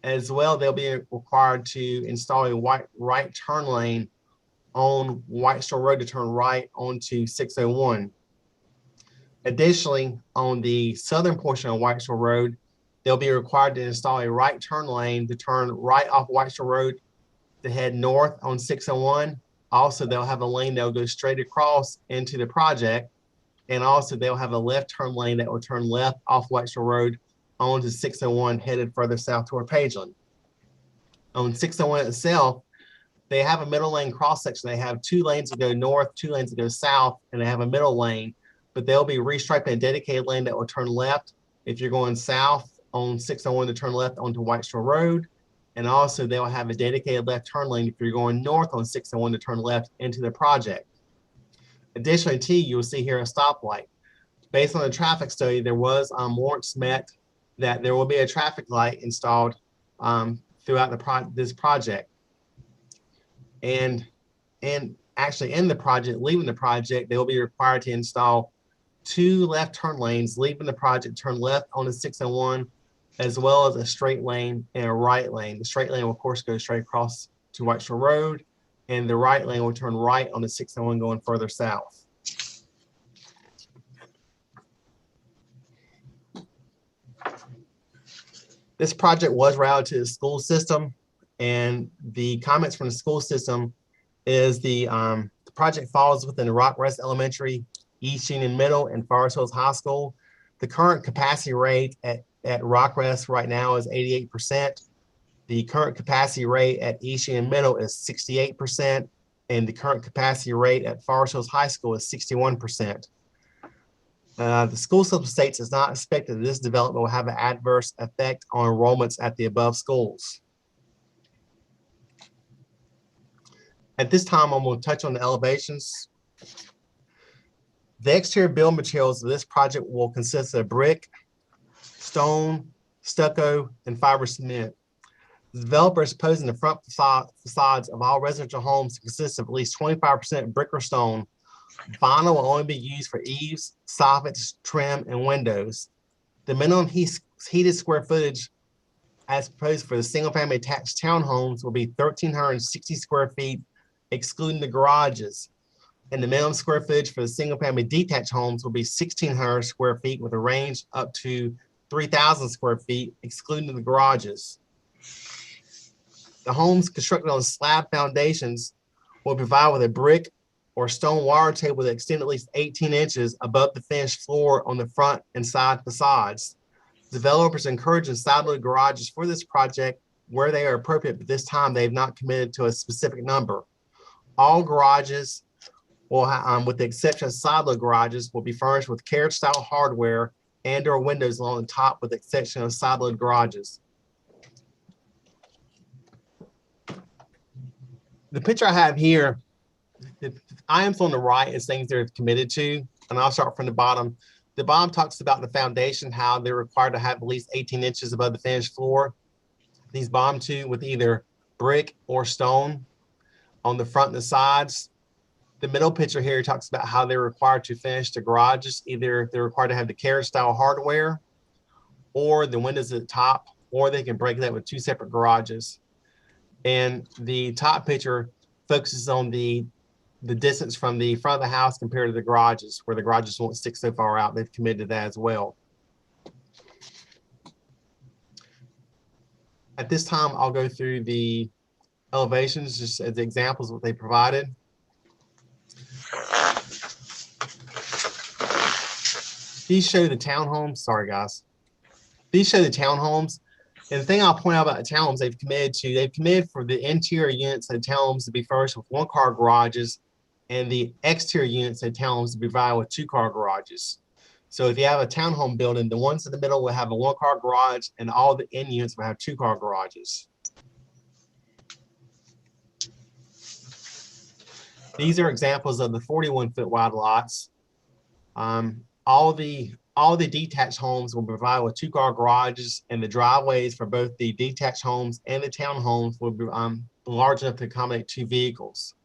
As well, they'll be required to install a right turn lane on White Store Road to turn right onto 601. Additionally, on the southern portion of White Store Road, they'll be required to install a right turn lane to turn right off White Store Road to head north on 601. Also, they'll have a lane that'll go straight across into the project. And also they'll have a left turn lane that will turn left off White Store Road onto 601 headed further south toward Pageland. On 601 itself, they have a middle lane cross section. They have 2 lanes that go north, 2 lanes that go south, and they have a middle lane, but they'll be restriping a dedicated lane that will turn left if you're going south on 601 to turn left onto White Store Road. And also they'll have a dedicated left turn lane if you're going north on 601 to turn left into the project. Additionally, you'll see here a stoplight. Based on the traffic study, there was warrants met that there will be a traffic light installed throughout this project. And actually in the project, leaving the project, they will be required to install 2 left turn lanes, leaving the project, turn left on the 601, as well as a straight lane and a right lane. The straight lane will, of course, go straight across to White Store Road, and the right lane will turn right on the 601 going further south. This project was routed to the school system, and the comments from the school system is the project falls within the Rock Rest Elementary, East Union Middle, and Forest Hills High School. The current capacity rate at Rock Rest right now is 88%. The current capacity rate at East Union Middle is 68%, and the current capacity rate at Forest Hills High School is 61%. The school system states it's not expected that this development will have an adverse effect on enrollments at the above schools. At this time, I'm going to touch on the elevations. The exterior building materials of this project will consist of brick, stone, stucco, and fiber cement. The developer is proposing the front facades of all residential homes to consist of at least 25% brick or stone. Vinyl will only be used for eaves, soffits, trim, and windows. The minimum heated square footage as proposed for the single-family attached townhomes will be 1,360 square feet, excluding the garages. And the minimum square footage for the single-family detached homes will be 1,600 square feet with a range up to 3,000 square feet, excluding the garages. The homes constructed on slab foundations will be provided with a brick or stone water table that extend at least 18 inches above the finished floor on the front and side facades. Developers encourage side-load garages for this project where they are appropriate, but this time they have not committed to a specific number. All garages will, with the exception of side-load garages, will be furnished with carriage-style hardware and/or windows along the top, with the exception of side-load garages. The picture I have here, the items on the right is things they're committed to, and I'll start from the bottom. The bottom talks about the foundation, how they're required to have at least 18 inches above the finished floor. These bottom 2 with either brick or stone on the front and the sides. The middle picture here talks about how they're required to finish the garages. Either they're required to have the carriage style hardware or the windows at the top, or they can break that with 2 separate garages. And the top picture focuses on the distance from the front of the house compared to the garages, where the garages won't stick so far out. They've committed to that as well. At this time, I'll go through the elevations just as examples of what they provided. These show the townhomes. Sorry, guys. These show the townhomes. And the thing I'll point out about the townhomes they've committed for the interior units of the townhomes to be furnished with 1-car garages, and the exterior units of the townhomes to be provided with 2-car garages. So if you have a townhome building, the ones in the middle will have a 1-car garage, and all the end units will have 2-car garages. These are examples of the 41-foot wide lots. All the detached homes will be provided with 2-car garages, and the driveways for both the detached homes and the townhomes will be large enough to accommodate 2 vehicles.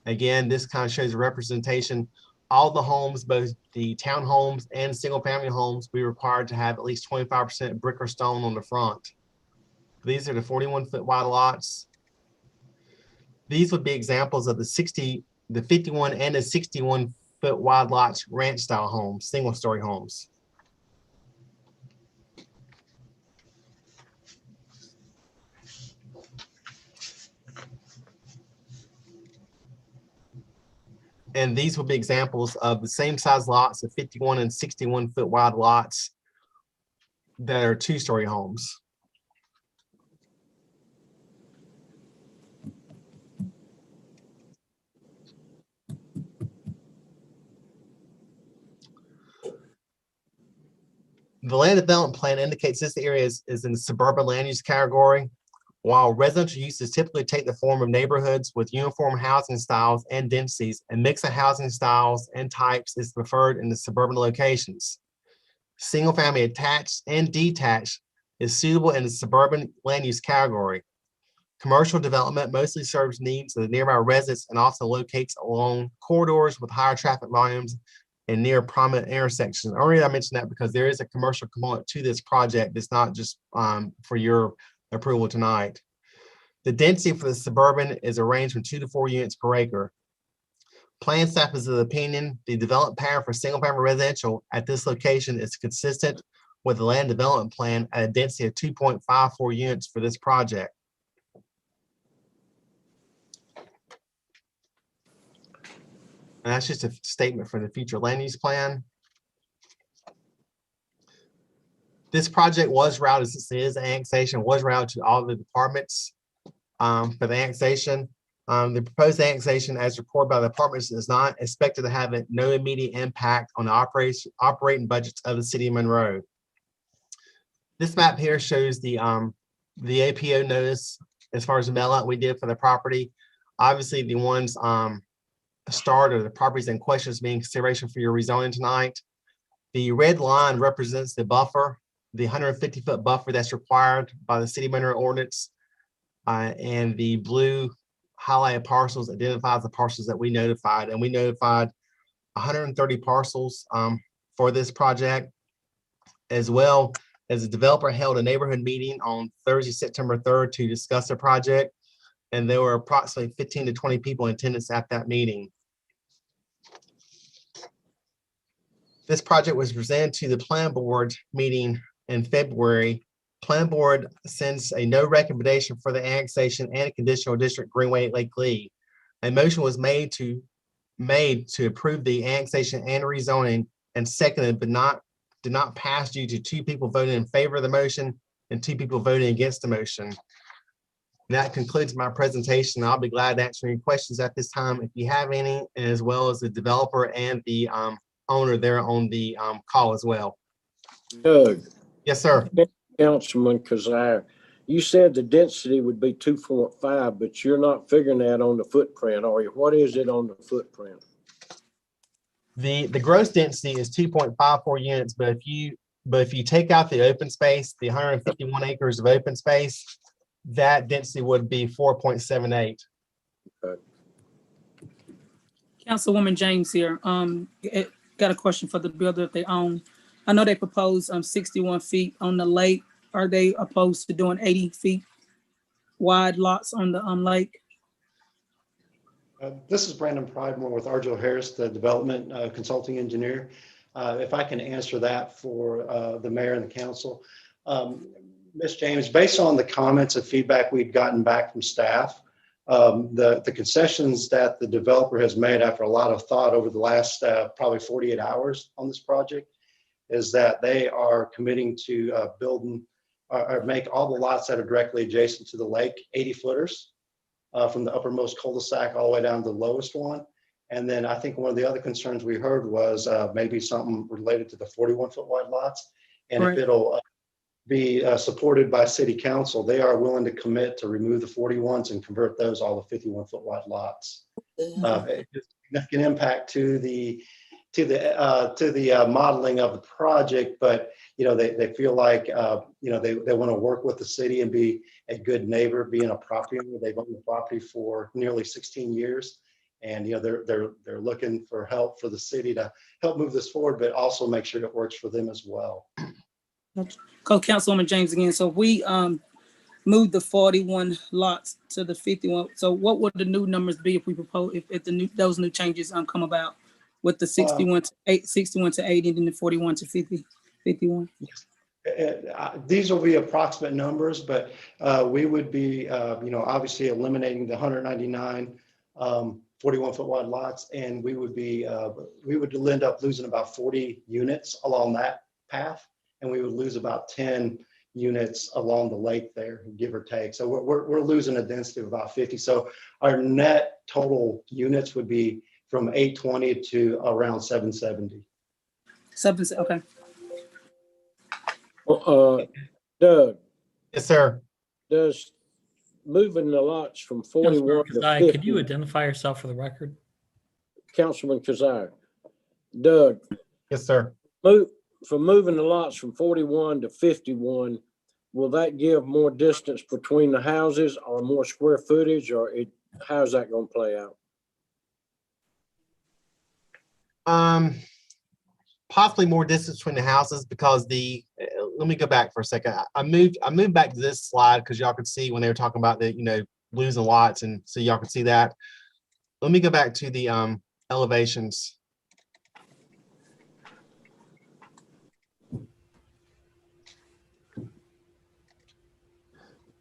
Again, this kind of shows a representation. All the homes, both the townhomes and single-family homes, we required to have at least 25% brick or stone on the front. These are the 41-foot wide lots. These would be examples of the 51 and the 61-foot wide lots, ranch-style homes, single-story homes. And these will be examples of the same size lots, the 51 and 61-foot wide lots that are two-story homes. The land development plan indicates this area is in the suburban land use category. While residential uses typically take the form of neighborhoods with uniform housing styles and densities, a mix of housing styles and types is preferred in the suburban locations. Single-family attached and detached is suitable in the suburban land use category. Commercial development mostly serves needs of the nearby residents and often locates along corridors with higher traffic volumes and near prominent intersections. Only I mentioned that because there is a commercial component to this project. It's not just for your approval tonight. The density for the suburban is arranged from 2 to 4 units per acre. Plan staff is of the opinion the development pattern for single-family residential at this location is consistent with the land development plan at a density of 2.54 units for this project. And that's just a statement for the future land use plan. This project was routed, since it is annexation, was routed to all the departments for the annexation. The proposed annexation, as reported by the departments, is not expected to have no immediate impact on the operating budgets of the city of Monroe. This map here shows the APO notice as far as the mail out we did for the property. Obviously, the ones starred are the properties in question as being consideration for your rezoning tonight. The red line represents the buffer, the 150-foot buffer that's required by the city of Monroe ordinance, and the blue highlighted parcels identifies the parcels that we notified, and we notified 130 parcels for this project, as well as the developer held a neighborhood meeting on Thursday, September 3rd to discuss the project, and there were approximately 15 to 20 people in attendance at that meeting. This project was presented to the plan board meeting in February. Plan board sends a no recommendation for the annexation and a conditional district Greenway Lake Lee. A motion was made to approve the annexation and rezoning and seconded, but did not pass due to 2 people voting in favor of the motion and 2 people voting against the motion. And that concludes my presentation. I'll be glad to answer any questions at this time if you have any, as well as the developer and the owner there on the call as well. Doug. Yes, sir. Councilman Kazire, you said the density would be 2.5, but you're not figuring that on the footprint, are you? What is it on the footprint? The gross density is 2.54 units, but if you take out the open space, the 151 acres of open space, that density would be 4.78. Okay. Councilwoman James here. Got a question for the builder if they own. I know they propose 61 feet on the lake. Are they opposed to doing 80 feet wide lots on the lake? This is Brandon Pridemore with Arjo Harris, the development consulting engineer. If I can answer that for the mayor and the council. Ms. James, based on the comments and feedback we've gotten back from staff, the concessions that the developer has made after a lot of thought over the last probably 48 hours on this project is that they are committing to building or make all the lots that are directly adjacent to the lake 80 footers from the uppermost cul-de-sac all the way down to the lowest one. And then I think one of the other concerns we heard was maybe something related to the 41-foot wide lots. And Right. if it'll be supported by city council, they are willing to commit to remove the 41s and convert those all to 51-foot wide lots. Significant impact to the modeling of the project, but they feel like they want to work with the city and be a good neighbor, being a property owner. They've owned the property for nearly 16 years, And, they're looking for help for the city to help move this forward, but also make sure it works for them as well. Co-Councilwoman James again. So we moved the 41 lots to the 51. So what would the new numbers be if we propose, if those new changes come about with the 61 to 80 and then the 41 to 51? These will be approximate numbers, but we would be, obviously eliminating the 199 41-foot wide lots, and we would end up losing about 40 units along that path, and we would lose about 10 units along the lake there, give or take. So we're losing a density of about 50. So our net total units would be from 820 to around 770. Okay. Doug, Yes, sir. does moving the lots from 41 to 50? Could you identify yourself for the record? Councilman Kazire. Doug. Yes, sir. Moving the lots from 41 to 51, will that give more distance between the houses or more square footage, or how's that going to play out? Possibly more distance between the houses because let me go back for a second. I moved back to this slide because y'all could see when they were talking about the losing lots, and so y'all could see that. Let me go back to the elevations.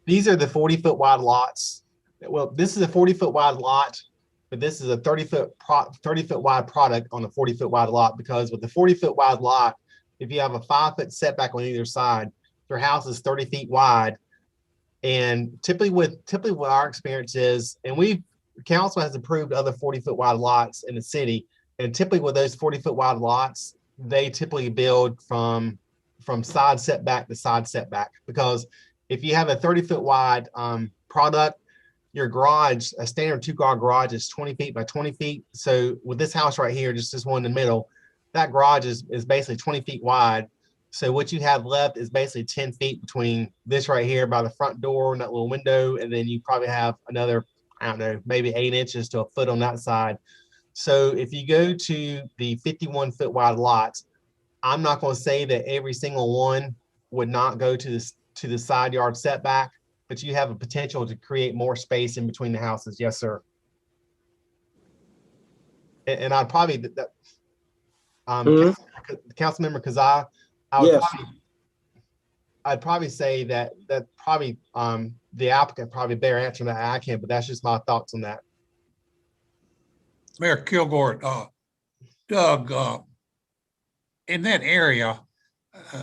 These are the 40-foot wide lots. Well, this is a 40-foot wide lot, but this is a 30-foot wide product on a 40-foot wide lot, because with the 40-foot wide lot, if you have a 5-foot setback on either side, your house is 30 feet wide. And typically what our experience is, and council has approved other 40-foot wide lots in the city, and typically with those 40-foot wide lots, they typically build from side setback to side setback, because if you have a 30-foot wide product, your garage, a standard 2-car garage, is 20 feet by 20 feet. So with this house right here, just this one in the middle, that garage is basically 20 feet wide. So what you have left is basically 10 feet between this right here by the front door and that little window, and then you probably have another, I don't know, maybe 8 inches to a foot on that side. So if you go to the 51-foot wide lots, I'm not going to say that every single one would not go to the side yard setback, but you have a potential to create more space in between the houses. Yes, sir. And I'd probably, Councilmember Kazai, I'd probably say that probably the applicant probably better answer than I can, but that's just my thoughts on that. Mayor Kilgore, Doug, in that area,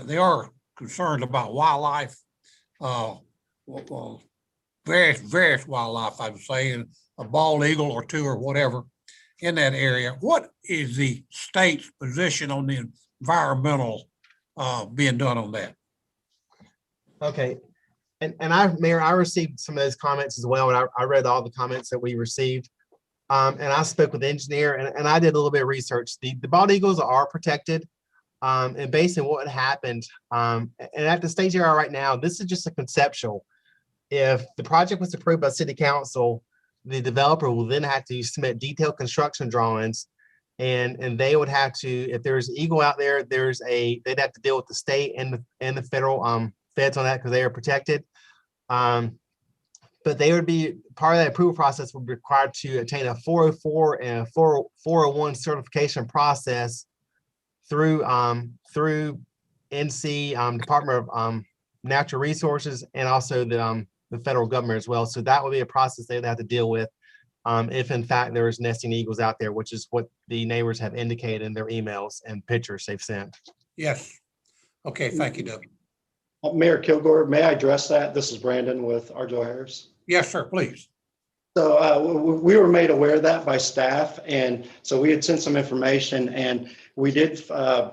they are concerned about wildlife, various wildlife, I would say, and a bald eagle or two or whatever in that area. What is the state's position on the environmental being done on that? Okay. And Mayor, I received some of those comments as well. And I read all the comments that we received. And I spoke with the engineer, and I did a little bit of research. The bald eagles are protected. And based on what happened, and at the stage they are right now, this is just a conceptual. If the project was approved by City Council, the developer will then have to submit detailed construction drawings, and they would have to, if there's an eagle out there, they'd have to deal with the state and the federal feds on that, because they are protected. But they would be part of that approval process would be required to attain a 404 and a 401 certification process through NC Department of Natural Resources, and also the federal government as well. So that would be a process they would have to deal with if in fact there is nesting eagles out there, which is what the neighbors have indicated in their emails and pictures they've sent. Yes. Okay, thank you, Doug. Mayor Kilgore, may I address that? This is Brandon with Arjo Harris. Yes, sir, please. So we were made aware of that by staff, and so we had sent some information, and we did a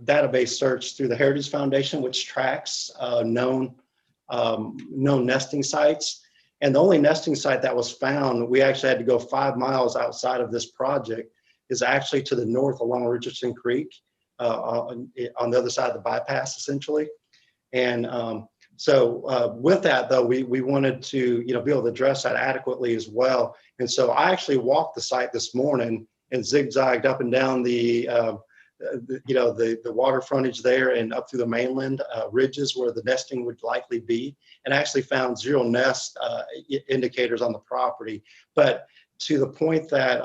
database search through the Heritage Foundation, which tracks known nesting sites. And the only nesting site that was found, we actually had to go 5 miles outside of this project, is actually to the north along Richardson Creek, on the other side of the bypass, essentially. And So with that, though, we wanted to, be able to address that adequately as well. And so I actually walked the site this morning and zigzagged up and down the water frontage there and up through the mainland ridges where the nesting would likely be, and actually found zero nest indicators on the property. But to the point that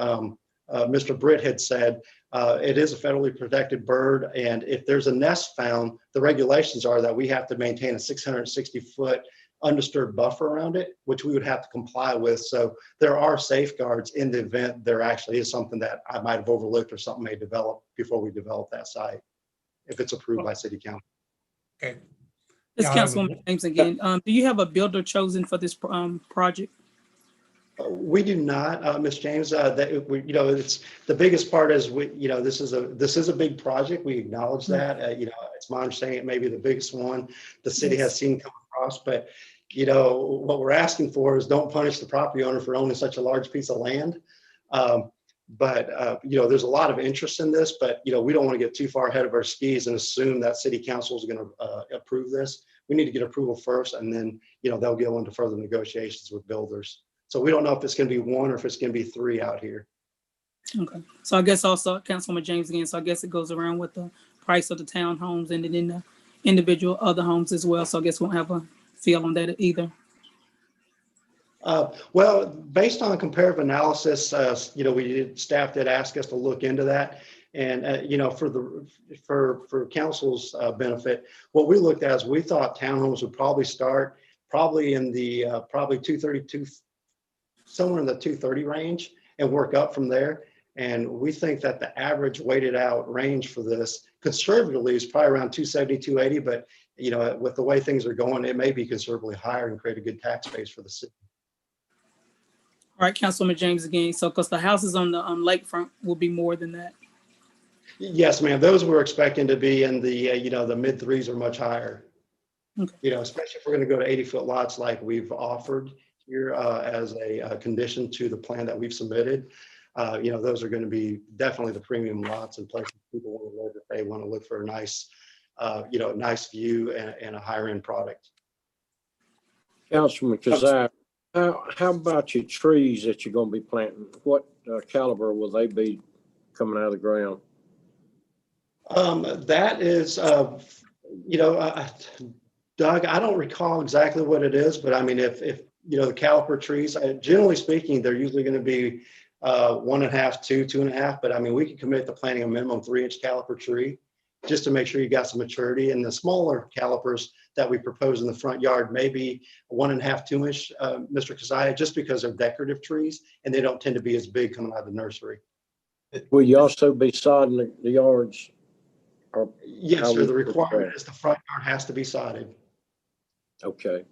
Mr. Britt had said, it is a federally protected bird, and if there's a nest found, the regulations are that we have to maintain a 660-foot undisturbed buffer around it, which we would have to comply with. So there are safeguards in the event there actually is something that I might have overlooked or something may develop before we develop that site, if it's approved by City Council. Okay. This Yeah, Councilwoman James again. Do you have a builder chosen for this project? We do not, Ms. James. It's the biggest part is this is a big project. We acknowledge that. It's my understanding it may be the biggest one the city has seen come across. But what we're asking for is don't punish the property owner for owning such a large piece of land. There's a lot of interest in this, but we don't want to get too far ahead of our skis and assume that City Council is going to approve this. We need to get approval first, and then they'll go into further negotiations with builders. So we don't know if it's going to be one or if it's going to be three out here. Okay. So I guess also Councilwoman James again. So I guess it goes around with the price of the townhomes and then the individual other homes as well. So I guess we won't have a feel on that either. Well, based on a comparative analysis, staff did ask us to look into that. And, for council's benefit, what we looked at is we thought townhomes would probably start in the 232, somewhere in the 230 range, and work up from there. And we think that the average weighted out range for this conservatively is probably around 270, 280. But, with the way things are going, it may be considerably higher and create a good tax base for the city. All right, Councilwoman James again. So because the houses on the lakefront will be more than that. Yes, ma'am. Those we're expecting to be in the mid threes or much higher. Okay. Especially if we're going to go to 80-foot lots like we've offered here as a condition to the plan that we've submitted. Those are going to be definitely the premium lots and places people want to live if they want to look for a nice, nice view and a higher end product. Councilman Kazai, how about your trees that you're going to be planting? What caliber will they be coming out of the ground? That is, Doug, I don't recall exactly what it is, but I mean, if the caliper trees, generally speaking, they're usually going to be 1.5 to 2.5. But I mean, we can commit to planting a minimum 3-inch caliper tree just to make sure you got some maturity. And the smaller calipers that we propose in the front yard, maybe 1.5, 2-inch, Mr. Kazai, just because they're decorative trees and they don't tend to be as big coming out of the nursery. Will you also be sodding the yards? Yes, sir. The requirement is the front yard has to be sodded. Okay.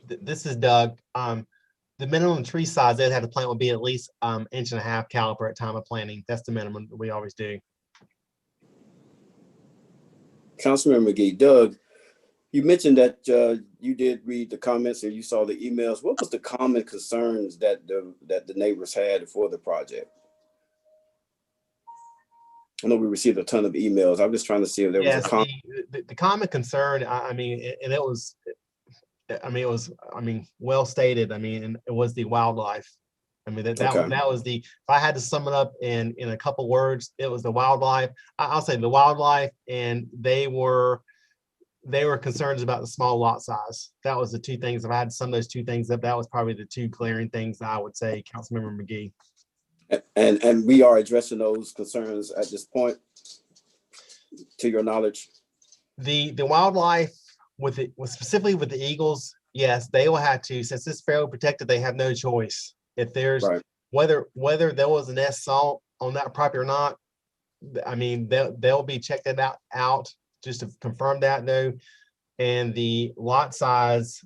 This is Doug. The minimum tree size they'd have to plant would be at least 1.5 inch caliper at time of planting. That's the minimum that we always do. Councilman McGee, Doug, you mentioned that you did read the comments or you saw the emails. What was the common concerns that the neighbors had for the project? I know we received a ton of emails. I'm just trying to see if there was a comment. The common concern, and it was well stated. And it was the wildlife. That was the, if I had to sum it up in a couple words, it was the wildlife. I'll say the wildlife, and they were concerned about the small lot size. That was the two things. If I had to sum those two things up, that was probably the two glaring things that I would say, Councilmember McGee. And we are addressing those concerns at this point, to your knowledge. The wildlife specifically with the eagles, yes, they will have to, since it's fairly protected, they have no choice. If there's whether there was an nest salt on that property or not, they'll be checked out just to confirm that though. And the lot size,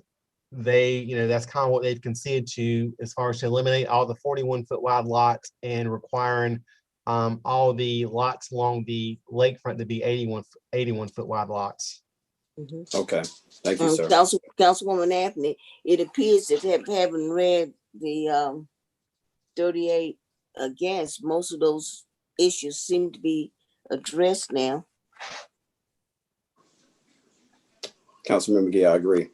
that's kind of what they've conceded to as far as to eliminate all the 41-foot wide lots and requiring all the lots along the lakefront to be 81-foot wide lots. Mm-hmm. Okay, thank you, sir. Councilwoman Anthony, it appears that having read the 38 against, most of those issues seem to be addressed now. Councilmember McGee, I agree.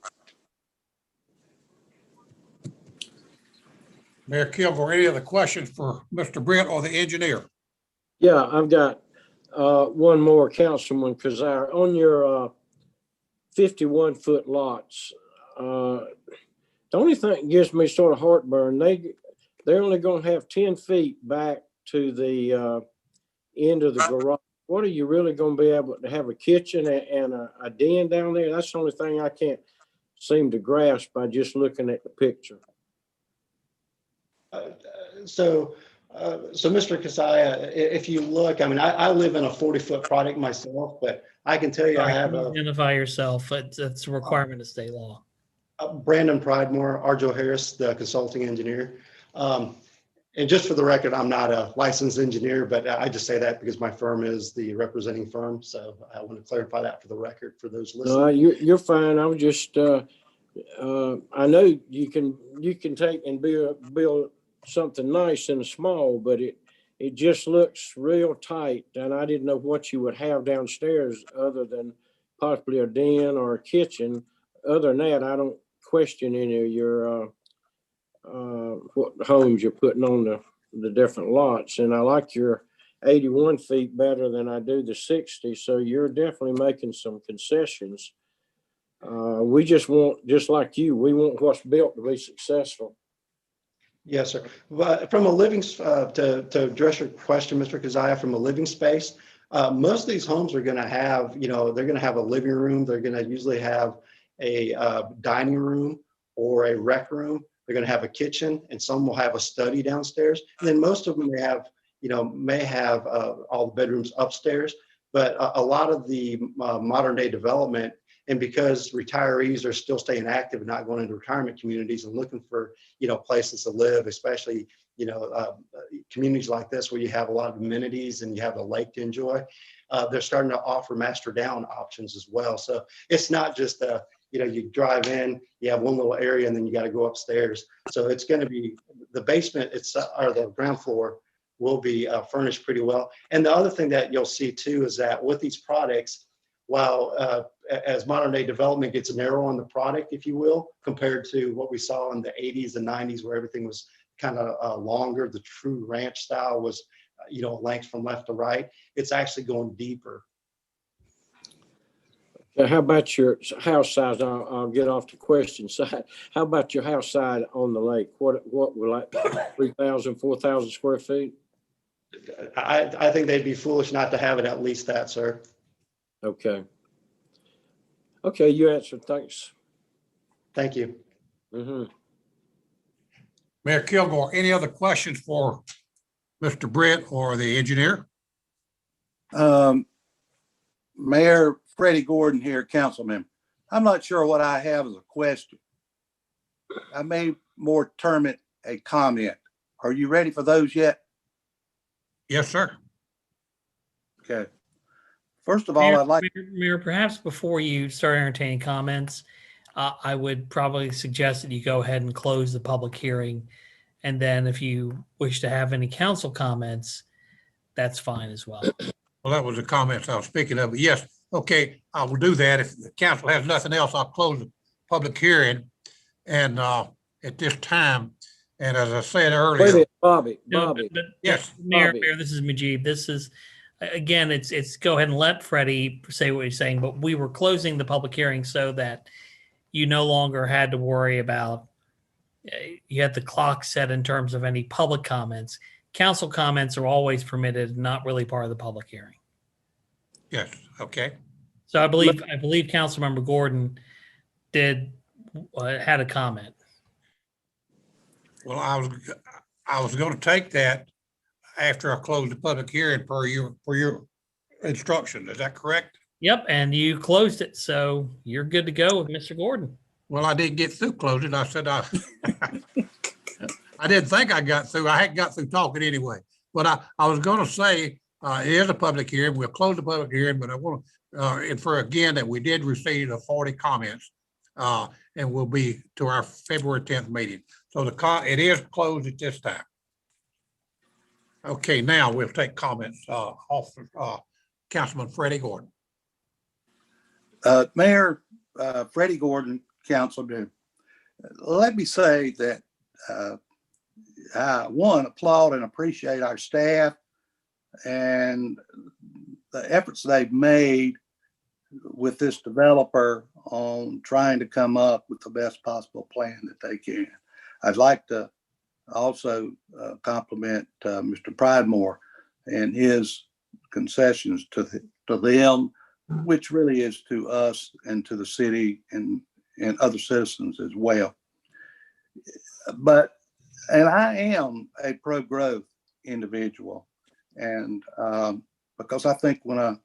Mayor Kilgore, any other questions for Mr. Brent or the engineer? Yeah, I've got one more, Councilman Kazire. On your 51-foot lots, the only thing that gives me sort of heartburn, they're only going to have 10 feet back to the end of the garage. What are you really going to be able to have a kitchen and a den down there? That's the only thing I can't seem to grasp by just looking at the picture. So Mr. Kasaya, if you look, I mean, I live in a 40-foot product myself, but I can tell you I have a Identify yourself. It's a requirement of state law. Brandon Pridemore, Arjo Harris, the consulting engineer. And just for the record, I'm not a licensed engineer, but I just say that because my firm is the representing firm. So I want to clarify that for the record for those listening. No, you're fine. I was just, I know you can take and build something nice and small, but it just looks real tight. And I didn't know what you would have downstairs other than possibly a den or a kitchen. Other than that, I don't question any of your what homes you're putting on the different lots. And I like your 81 feet better than I do the 60. So you're definitely making some concessions. We just want, just like you, we want what's built to be successful. Yes, sir. But from a living, to address your question, Mr. Kazaya, from a living space, most of these homes are going to have, they're going to have a living room. They're going to usually have a dining room or a rec room. They're going to have a kitchen, and some will have a study downstairs. And then most of them may have all the bedrooms upstairs. But a lot of the modern day development, and because retirees are still staying active and not going into retirement communities and looking for, places to live, especially, communities like this where you have a lot of amenities and you have a lake to enjoy, they're starting to offer master down options as well. So it's not just you drive in, you have one little area, and then you got to go upstairs. So it's going to be the basement, or the ground floor will be furnished pretty well. And the other thing that you'll see too is that with these products, while as modern day development gets narrow on the product, if you will, compared to what we saw in the 80s and 90s where everything was kind of longer, the true ranch style was, length from left to right, it's actually going deeper. How about your house size? I'll get off the question side. How about your house side on the lake? What were like 3,000, 4,000 square feet? I think they'd be foolish not to have it at least that, sir. Okay. Okay, you answered. Thanks. Thank you. Mm-hmm. Mayor Kilgore, any other questions for Mr. Brent or the engineer? Mayor Freddie Gordon here, council member. I'm not sure what I have as a question. I may more term it a comment. Are you ready for those yet? Yes, sir. Okay. First of all, I'd like Mayor, perhaps before you start entertaining comments, I would probably suggest that you go ahead and close the public hearing. And then if you wish to have any council comments, that's fine as well. Well, that was the comments I was speaking of. But yes, okay, I will do that. If the council has nothing else, I'll close the public hearing. And at this time, and as I said earlier, Wait a minute, Bobby. Yes, Mayor, this is Majid. This is, again, it's go ahead and let Freddie say what he's saying, but we were closing the public hearing so that you no longer had to worry about, you had the clock set in terms of any public comments. Council comments are always permitted, not really part of the public hearing. Yes, okay. So I believe Councilmember Gordon had a comment. Well, I was going to take that after I close the public hearing per your instruction. Is that correct? Yep, and you closed it, so you're good to go with Mr. Gordon. Well, I didn't get through closing. I said I didn't think I got through. I hadn't got through talking anyway. But I was going to say it is a public hearing. We'll close the public hearing, but I want to infer again that we did receive the 40 comments and will be to our February 10th meeting. So it is closed at this time. Okay, now we'll take comments off Councilman Freddie Gordon. Mayor Freddie Gordon, councilman, let me say that one, applaud and appreciate our staff and the efforts they've made with this developer on trying to come up with the best possible plan that they can. I'd like to also compliment Mr. Pridemore and his concessions to them, which really is to us and to the city and other citizens as well. And I am a pro-growth individual, and because I think when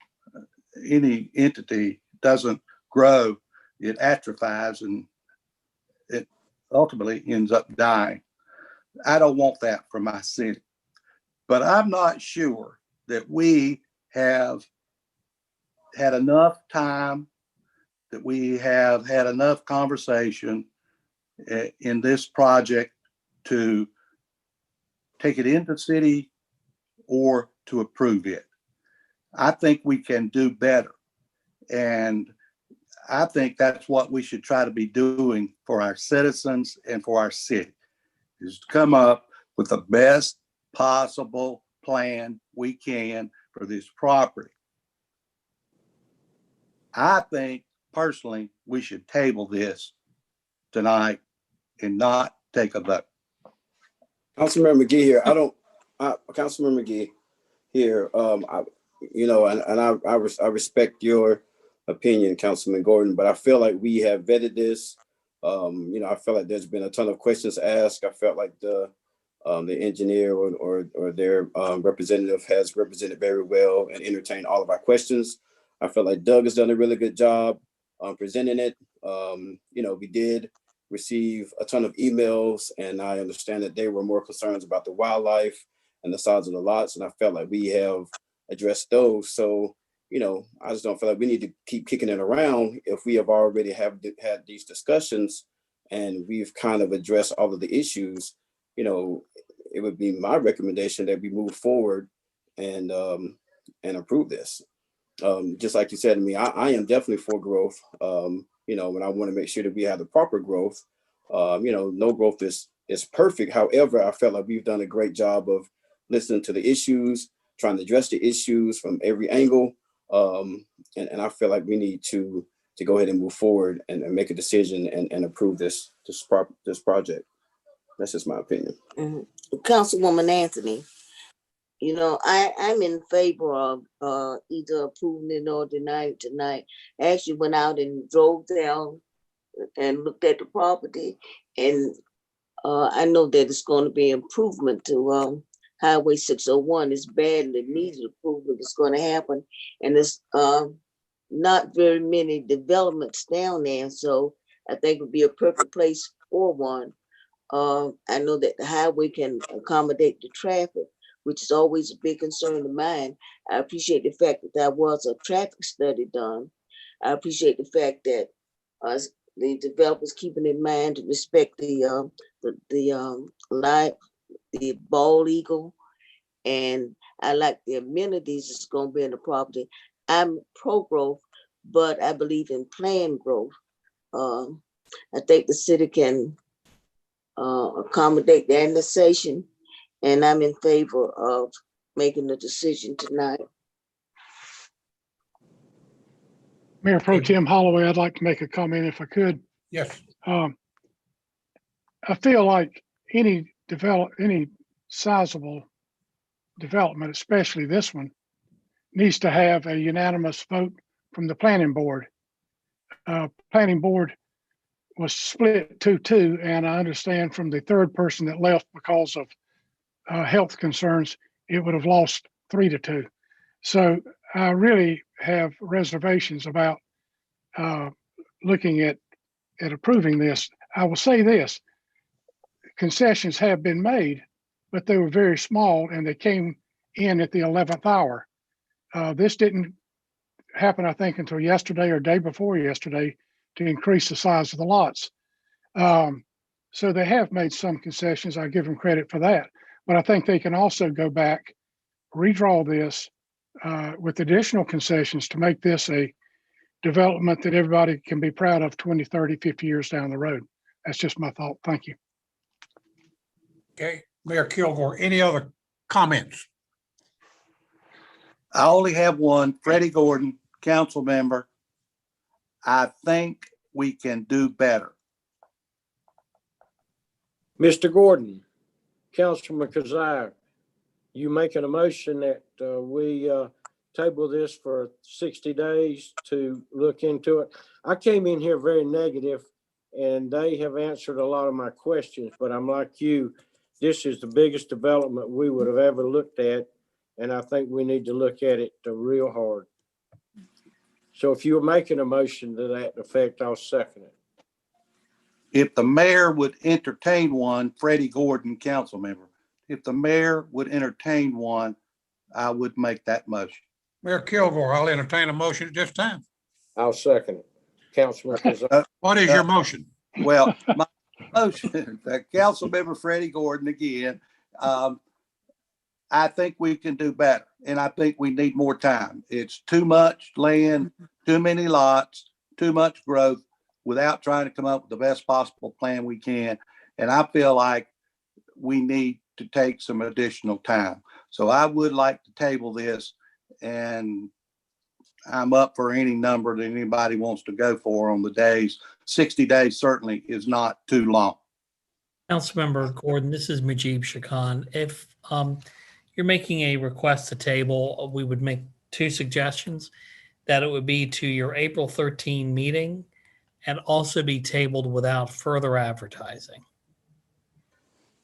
any entity doesn't grow, it atrophies and it ultimately ends up dying. I don't want that for my city, but I'm not sure that we have had enough time, that we have had enough conversation in this project to take it into city or to approve it. I think we can do better. And I think that's what we should try to be doing for our citizens and for our city, is to come up with the best possible plan we can for this property. I think personally we should table this tonight and not take a vote. Councilmember McGee here. Councilmember McGee here. I respect your opinion, Councilman Gordon, but I feel like we have vetted this. I feel like there's been a ton of questions asked. I felt like the engineer or their representative has represented very well and entertained all of our questions. I feel like Doug has done a really good job presenting it. We did receive a ton of emails, and I understand that they were more concerned about the wildlife and the size of the lots, and I felt like we have addressed those. So, I just don't feel like we need to keep kicking it around if we have already had these discussions and we've kind of addressed all of the issues. It would be my recommendation that we move forward and approve this. Just like you said to me, I am definitely for growth, and I want to make sure that we have the proper growth. No growth is perfect. However, I felt like we've done a great job of listening to the issues, trying to address the issues from every angle. And I feel like we need to go ahead and move forward and make a decision and approve this project. That's just my opinion. Mm-hmm. Councilwoman Anthony, I'm in favor of either approving it or denying it tonight. I actually went out and drove down and looked at the property, and I know that it's going to be improvement to Highway 601. It's badly needed improvement. It's going to happen, and there's not very many developments down there, so I think it would be a perfect place for one. I know that the highway can accommodate the traffic, which is always a big concern of mine. I appreciate the fact that there was a traffic study done. I appreciate the fact that the developers keeping in mind to respect the bald eagle, and I like the amenities that's going to be in the property. I'm pro-growth, but I believe in planned growth. I think the city can accommodate the annexation, and I'm in favor of making the decision tonight. Mayor Pro Tem Holloway, I'd like to make a comment if I could. Yes. I feel like any sizable development, especially this one, needs to have a unanimous vote from the planning board. Planning board was split 2-2, and I understand from the third person that left because of health concerns, it would have lost 3-2. So I really have reservations about looking at approving this. I will say this: concessions have been made, but they were very small, and they came in at the 11th hour. This didn't happen, I think, until yesterday or day before yesterday to increase the size of the lots. So they have made some concessions. I give them credit for that. But I think they can also go back, redraw this with additional concessions to make this a development that everybody can be proud of 20, 30, 50 years down the road. That's just my thought. Thank you. Okay, Mayor Kilgore, any other comments? I only have one. Freddie Gordon, council member. I think we can do better. Mr. Gordon, Councilman Kazire, you making a motion that we table this for 60 days to look into it. I came in here very negative and they have answered a lot of my questions, but I'm like you, this is the biggest development we would have ever looked at. And I think we need to look at it real hard. So if you were making a motion to that effect, I'll second it. If the mayor would entertain one, Freddie Gordon, council member, if the mayor would entertain one, I would make that motion. Mayor Kilgore, I'll entertain a motion at this time. I'll second it. Councilman Kazire. What is your motion? Well, my motion, council member Freddie Gordon again, I think we can do better. And I think we need more time. It's too much land, too many lots, too much growth without trying to come up with the best possible plan we can. And I feel like we need to take some additional time. So I would like to table this, and I'm up for any number that anybody wants to go for on the days. 60 days certainly is not too long. Councilmember Gordon, this is Majib Shakan. If you're making a request to table, we would make two suggestions, that it would be to your April 13 meeting and also be tabled without further advertising.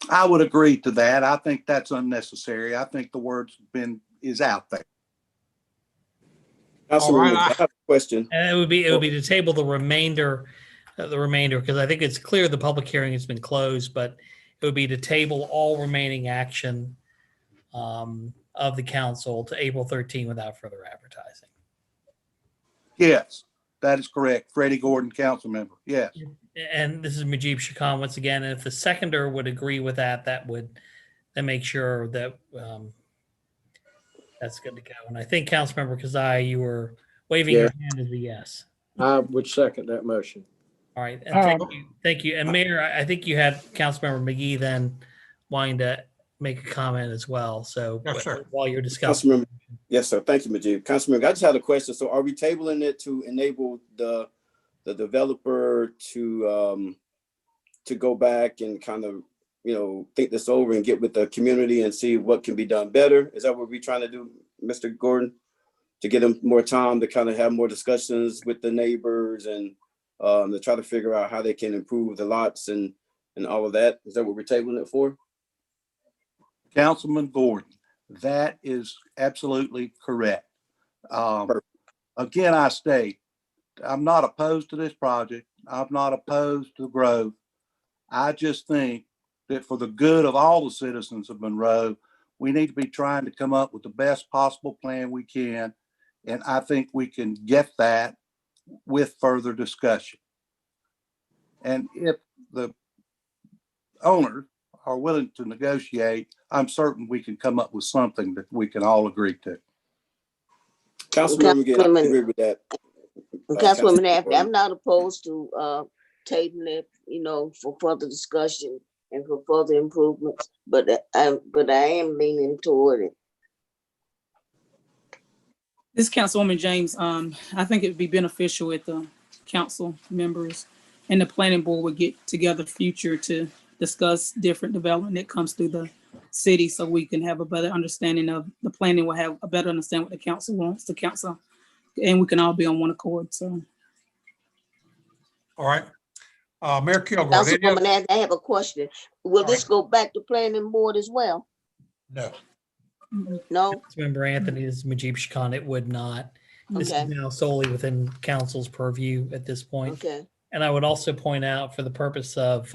I would agree to that. I think that's unnecessary. I think the word's is out there. Councilman, I have a question. And it would be to table the remainder, because I think it's clear the public hearing has been closed, but it would be to table all remaining action of the council to April 13 without further advertising. Yes, that is correct. Freddie Gordon, council member. Yes. And this is Majib Shakan once again. And if the seconder would agree with that, that would then make sure that that's good to go. And I think Councilmember Kazai, you were waving your hand as a yes. I would second that motion. All right. And thank you. And Mayor, I think you had Councilmember McGee then wanting to make a comment as well. So yes, sir. While you're discussing. Yes, sir. Thank you, Majid. Councilmember, I just had a question. So are we tabling it to enable the developer to go back and kind of, think this over and get with the community and see what can be done better? Is that what we're trying to do, Mr. Gordon? To get them more time to kind of have more discussions with the neighbors and to try to figure out how they can improve the lots and all of that? Is that what we're tabling it for? Councilman Gordon, that is absolutely correct. Again, I state, I'm not opposed to this project. I'm not opposed to growth. I just think that for the good of all the citizens of Monroe, we need to be trying to come up with the best possible plan we can. And I think we can get that with further discussion. And if the owners are willing to negotiate, I'm certain we can come up with something that we can all agree to. Councilwoman, again, I agree with that. Councilwoman, I'm not opposed to tabling it, for further discussion and for further improvements, but I am leaning toward it. This Councilwoman James, I think it would be beneficial if the council members and the planning board would get together future to discuss different development that comes through the city, so we can have a better understanding of the planning, will have a better understanding what the council wants, the council, and we can all be on one accord. So, all right, Mayor Kilgore. Councilwoman, I have a question. Will this go back to planning board as well? No. No. Remember, Anthony, this is Majib Shakan. It would not. This Okay. is now solely within council's purview at this point. Okay. And I would also point out, for the purpose of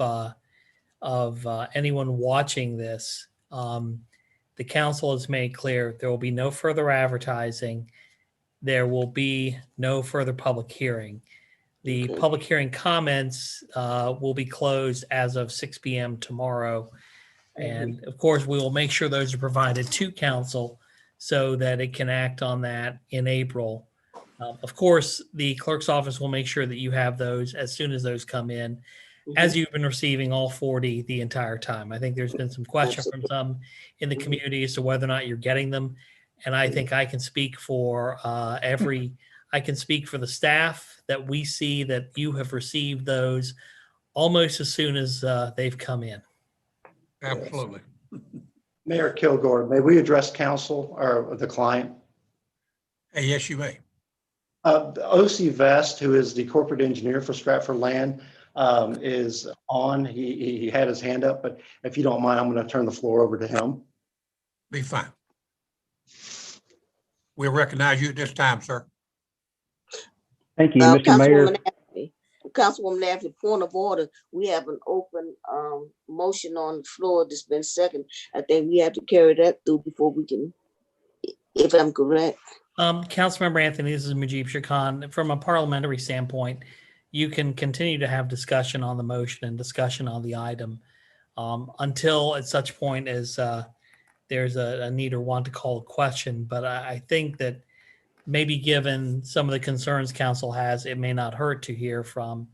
anyone watching this, the council has made clear there will be no further advertising. There will be no further public hearing. The public hearing comments will be closed as of 6 p.m. tomorrow. And of course, we will make sure those are provided to council so that it can act on that in April. Of course, the clerk's office will make sure that you have those as soon as those come in. as you've been receiving all 40 the entire time. I think there's been some question from some in the community as to whether or not you're getting them. And I think I can speak for I can speak for the staff that we see that you have received those almost as soon as they've come in. Absolutely. Mayor Kilgore, may we address council or the client? Hey, yes, you may. OC Vest, who is the corporate engineer for Stratford Land, is on. He had his hand up, but if you don't mind, I'm going to turn the floor over to him. Be fine. We'll recognize you at this time, sir. Thank you, Mr. Mayor. Councilwoman Naffi, point of order. We have an open motion on the floor that's been second. I think we have to carry that through before we can, if I'm correct. Councilmember Anthony, this is Mujib Shirkan. From a parliamentary standpoint, you can continue to have discussion on the motion and discussion on the item until at such point as there's a need or want to call a question. But I think that maybe given some of the concerns council has, it may not hurt to hear from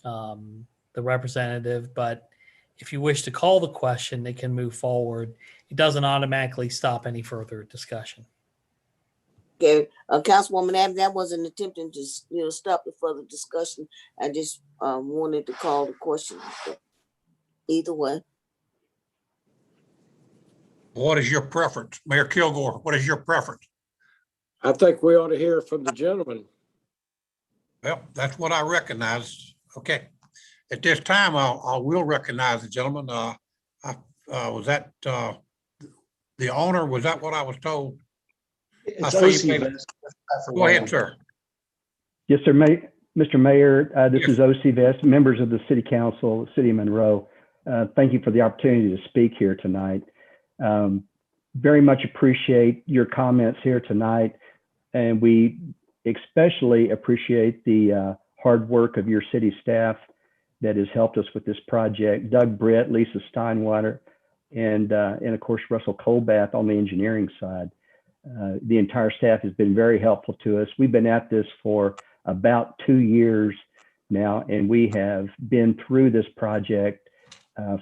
the representative. But if you wish to call the question, it can move forward. It doesn't automatically stop any further discussion. Okay, Councilwoman Adams, that wasn't attempting to stop the further discussion. I just wanted to call the question. Either way. What is your preference? Mayor Kilgore, what is your preference? I think we ought to hear from the gentleman. Well, that's what I recognize. Okay. At this time, I will recognize the gentleman. Was that the owner? Was that what I was told? It's OC Vest. Go ahead, sir. Yes, sir. Mr. Mayor, this Yes. is OC Vest, members of the City Council, City of Monroe. Thank you for the opportunity to speak here tonight. Very much appreciate your comments here tonight, and we especially appreciate the hard work of your city staff that has helped us with this project. Doug Britt, Lisa Steinwater, and of course, Russell Colbath on the engineering side. The entire staff has been very helpful to us. We've been at this for about 2 years now, and we have been through this project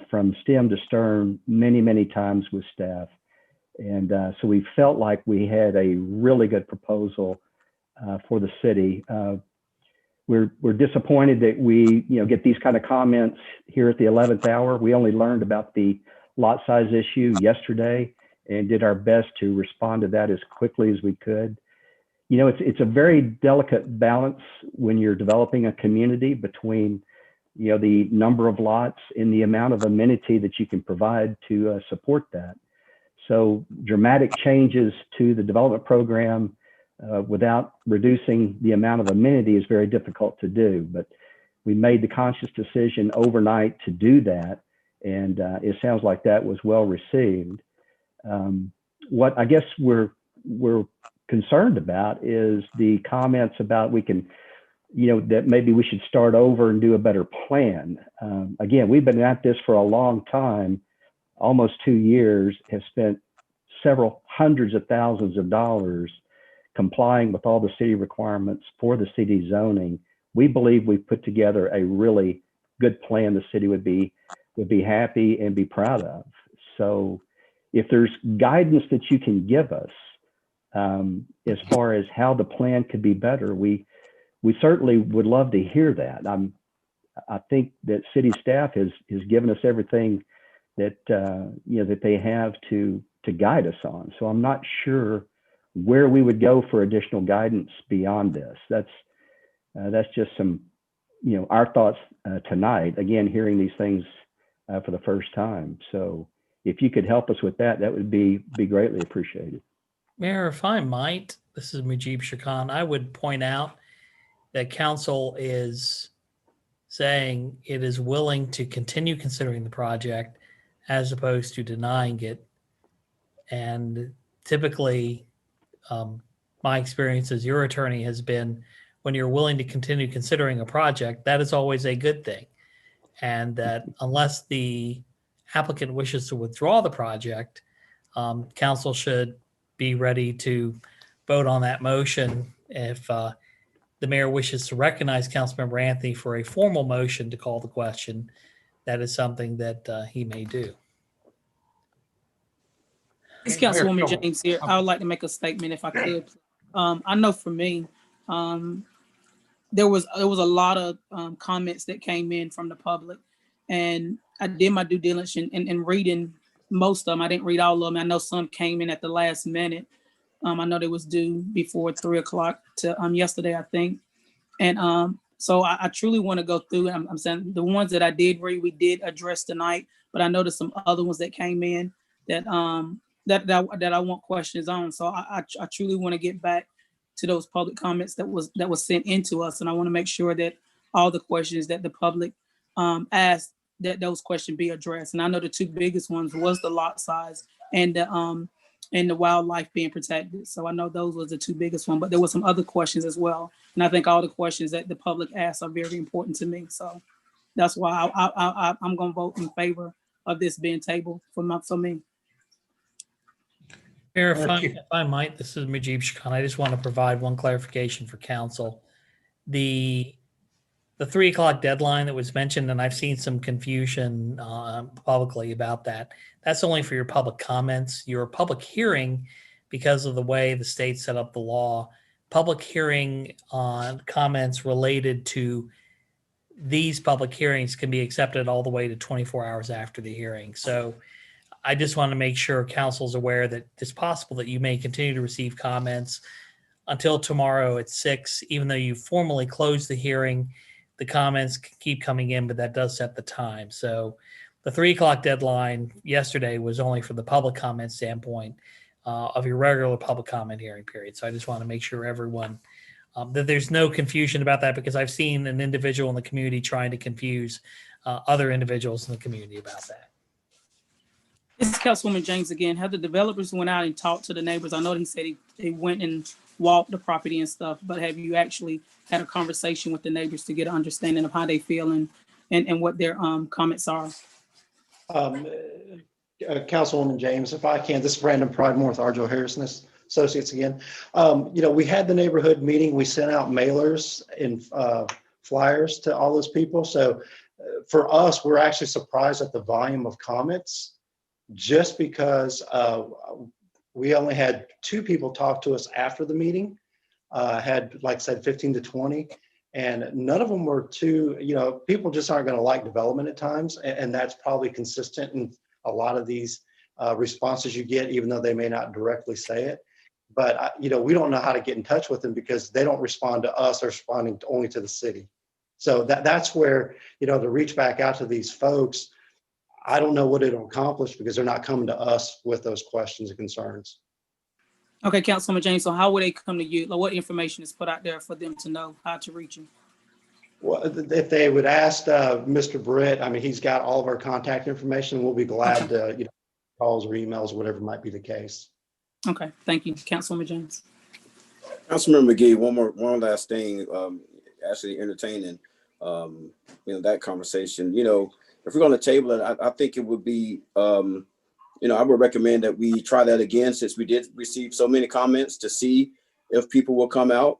from stem to stern many, many times with staff. And so we felt like we had a really good proposal for the city. We're disappointed that we get these kind of comments here at the 11th hour. We only learned about the lot size issue yesterday and did our best to respond to that as quickly as we could. It's a very delicate balance when you're developing a community between the number of lots and the amount of amenity that you can provide to support that. So dramatic changes to the development program without reducing the amount of amenity is very difficult to do. But we made the conscious decision overnight to do that, and it sounds like that was well received. What I guess we're concerned about is the comments about that maybe we should start over and do a better plan. Again, we've been at this for a long time, almost 2 years, have spent several hundreds of thousands of dollars complying with all the city requirements for the city zoning. We believe we've put together a really good plan the city would be happy and be proud of. So if there's guidance that you can give us as far as how the plan could be better, we certainly would love to hear that. I think that city staff has given us everything that that they have to guide us on. So I'm not sure where we would go for additional guidance beyond this. That's just some our thoughts tonight. Again, hearing these things for the first time. So if you could help us with that, that would be greatly appreciated. Mayor, if I might, this is Mujib Shirkan. I would point out that council is saying it is willing to continue considering the project as opposed to denying it. And typically, my experience as your attorney has been when you're willing to continue considering a project, that is always a good thing. And that unless the applicant wishes to withdraw the project, council should be ready to vote on that motion if the mayor wishes to recognize Councilmember Anthony for a formal motion to call the question, that is something that he may do. It's Mayor Councilwoman Kilgore. James here. I would like to make a statement if I could. I know for me, there was a lot of comments that came in from the public, and I did my due diligence in reading most of them. I didn't read all of them. I know some came in at the last minute. I know they was due before 3:00 to yesterday, I think. And so I truly want to go through. I'm saying the ones that I did read, we did address tonight, but I noticed some other ones that came in that that I want questions on. So I truly want to get back to those public comments that was sent into us, and I want to make sure that all the questions that the public asked, that those questions be addressed. And I know the two biggest ones was the lot size and the wildlife being protected. So I know those was the two biggest ones, but there were some other questions as well. And I think all the questions that the public asked are very important to me. So that's why I'm going to vote in favor of this being tabled for me. Mayor, if I might, this is Majib Shakan. I just want to provide one clarification for council. The 3:00 deadline that was mentioned, and I've seen some confusion publicly about that. That's only for your public comments. Your public hearing, because of the way the state set up the law, public hearing on comments related to these public hearings can be accepted all the way to 24 hours after the hearing. So I just want to make sure council's aware that it's possible that you may continue to receive comments until tomorrow at 6, even though you formally closed the hearing. The comments keep coming in, but that does set the time. So the 3:00 deadline yesterday was only for the public comment standpoint of your regular public comment hearing period. So I just want to make sure everyone that there's no confusion about that, because I've seen an individual in the community trying to confuse other individuals in the community about that. This is Councilwoman James again. Have the developers went out and talked to the neighbors? I know he said they went and walked the property and stuff, but have you actually had a conversation with the neighbors to get an understanding of how they feel and what their comments are? Councilwoman James, if I can, this is Brandon Pridemore with Arjo Harrison Associates again. We had the neighborhood meeting. We sent out mailers and flyers to all those people. So for us, we're actually surprised at the volume of comments, just because we only had 2 people talk to us after the meeting, had, like I said, 15 to 20, and none of them were too, people just aren't going to like development at times, and that's probably consistent in a lot of these responses you get, even though they may not directly say it. But, we don't know how to get in touch with them because they don't respond to us, they're responding only to the city. So that's where, to reach back out to these folks, I don't know what it'll accomplish because they're not coming to us with those questions and concerns. Okay, Councilwoman James, so how would they come to you? Like, what information is put out there for them to know how to reach you? Well, if they would ask Mr. Britt, he's got all of our contact information. We'll be glad to, calls or emails, whatever might be the case. Okay, thank you, Councilwoman James. Councilmember McGee, one last thing, actually entertaining, that conversation. If we're going to table it, I think it would be, I would recommend that we try that again, since we did receive so many comments, to see if people will come out.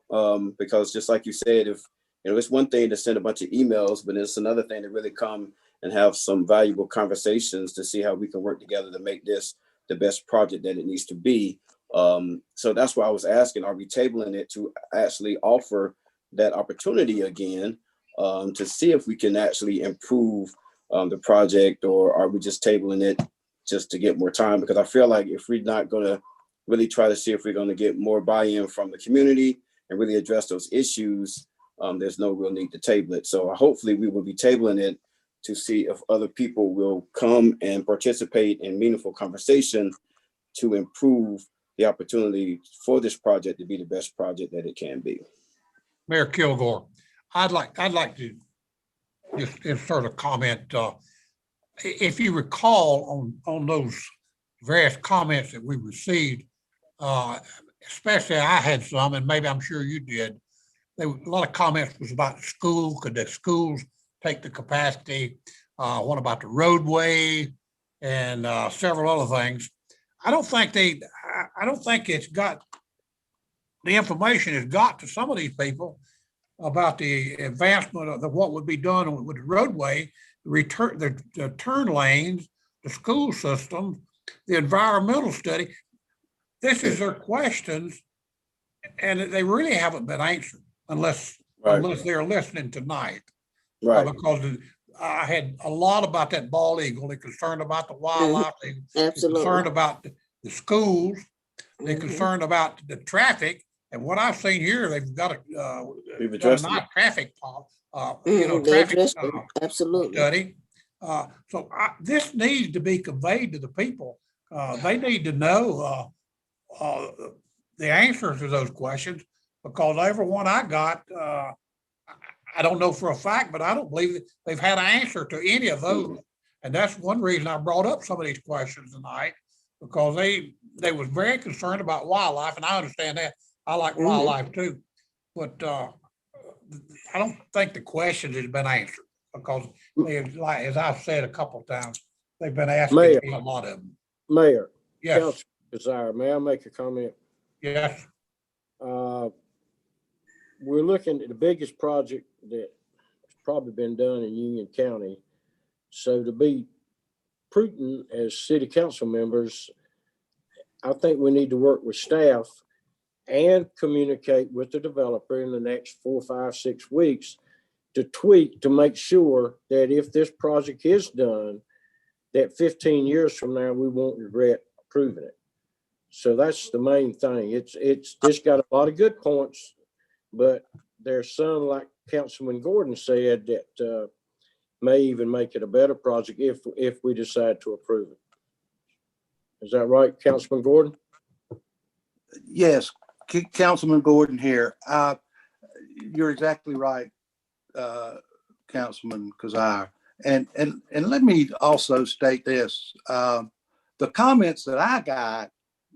Because just like you said, if it's one thing to send a bunch of emails, but it's another thing to really come and have some valuable conversations to see how we can work together to make this the best project that it needs to be. So that's why I was asking, are we tabling it to actually offer that opportunity again, to see if we can actually improve the project, or are we just tabling it just to get more time? Because I feel like if we're not going to really try to see if we're going to get more buy-in from the community and really address those issues, there's no real need to table it. So hopefully we will be tabling it to see if other people will come and participate in meaningful conversation to improve the opportunity for this project to be the best project that it can be. Mayor Kilgore, I'd like to just insert a comment. If you recall on those various comments that we received, especially I had some, and maybe I'm sure you did, a lot of comments was about the school. Could the schools take the capacity? What about the roadway and several other things? I don't think it's got, the information has got to some of these people about the advancement of what would be done with the roadway, the turn lanes, the school systems, the environmental study. This is their questions, and they really haven't been answered unless they're listening tonight. Right. Because I had a lot about that bald eagle. They're concerned about the wildlife. They're concerned about the schools. They're concerned about the traffic. And what I've seen here, they've got a nice traffic study. So this needs to be conveyed to the people. They need to know the answers to those questions, because every one I got, I don't know for a fact, but I don't believe that they've had an answer to any of those. And that's one reason I brought up some of these questions tonight, because they was very concerned about wildlife, and I understand that. I like wildlife too, but I don't think the questions has been answered, because like, as I've said a couple of times, they've been asking a lot of them. Mayor. Yes. Council Desire, may I make a comment? Yes. We're looking at the biggest project that's probably been done in Union County. So to be prudent as city council members, I think we need to work with staff and communicate with the developer in the next 4, 5, 6 weeks to tweak, to make sure that if this project is done, that 15 years from now, we won't regret approving it. So that's the main thing. It's just got a lot of good points, but there's some, like Councilman Gordon said, that may even make it a better project if we decide to approve it. Is that right, Councilman Gordon? Yes, Councilman Gordon here. You're exactly right, Councilman Kazire. And let me also state this. The comments that I got,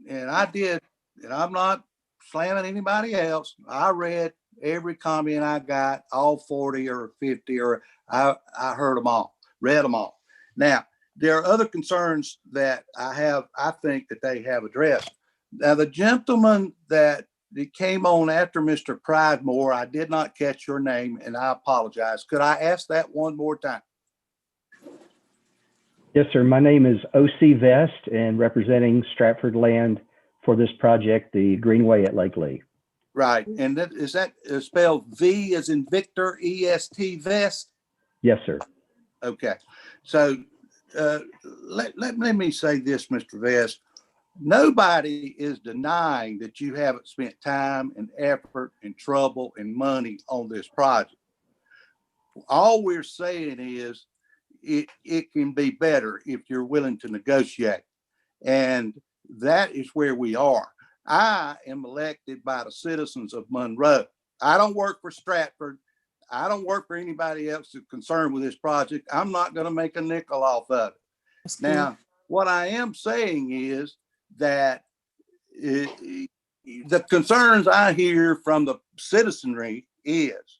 and I did, and I'm not slamming anybody else. I read every comment I got, all 40 or 50, or I heard them all, read them all. Now, there are other concerns that I think that they have addressed. Now, the gentleman that came on after Mr. Pridemore, I did not catch your name, and I apologize. Could I ask that one more time? Yes, sir. My name is O.C. Vest, and representing Stratford Land for this project, the Greenway at Lake Lee. Right. And is that spelled V as in Victor, E-S-T, Vest? Yes, sir. Okay. So let me say this, Mr. Vest. Nobody is denying that you haven't spent time and effort and trouble and money on this project. All we're saying is it can be better if you're willing to negotiate. And that is where we are. I am elected by the citizens of Monroe. I don't work for Stratford. I don't work for anybody else that's concerned with this project. I'm not going to make a nickel off of it. Now, what I am saying is that the concerns I hear from the citizenry is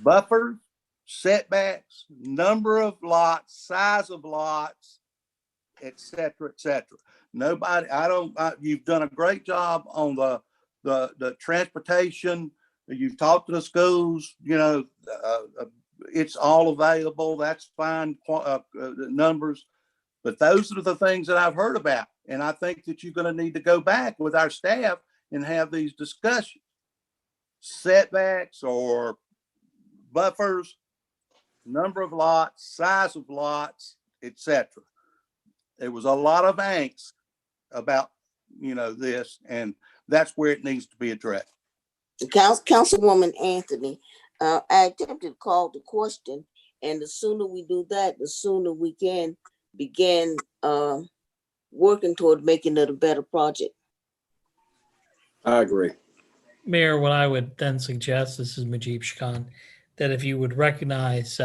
buffers, setbacks, number of lots, size of lots, et cetera, et cetera. Nobody, you've done a great job on the transportation. You've talked to the schools, it's all available. That's fine, numbers. But those are the things that I've heard about. And I think that you're going to need to go back with our staff and have these discussions. Setbacks or buffers, number of lots, size of lots, etc. There was a lot of angst about, this, and that's where it needs to be addressed. Councilwoman Anthony, I attempted to call the question, and the sooner we do that, the sooner we can begin working toward making it a better project. I agree. Mayor, what I would then suggest, this is Majib Shakan, that if you would recognize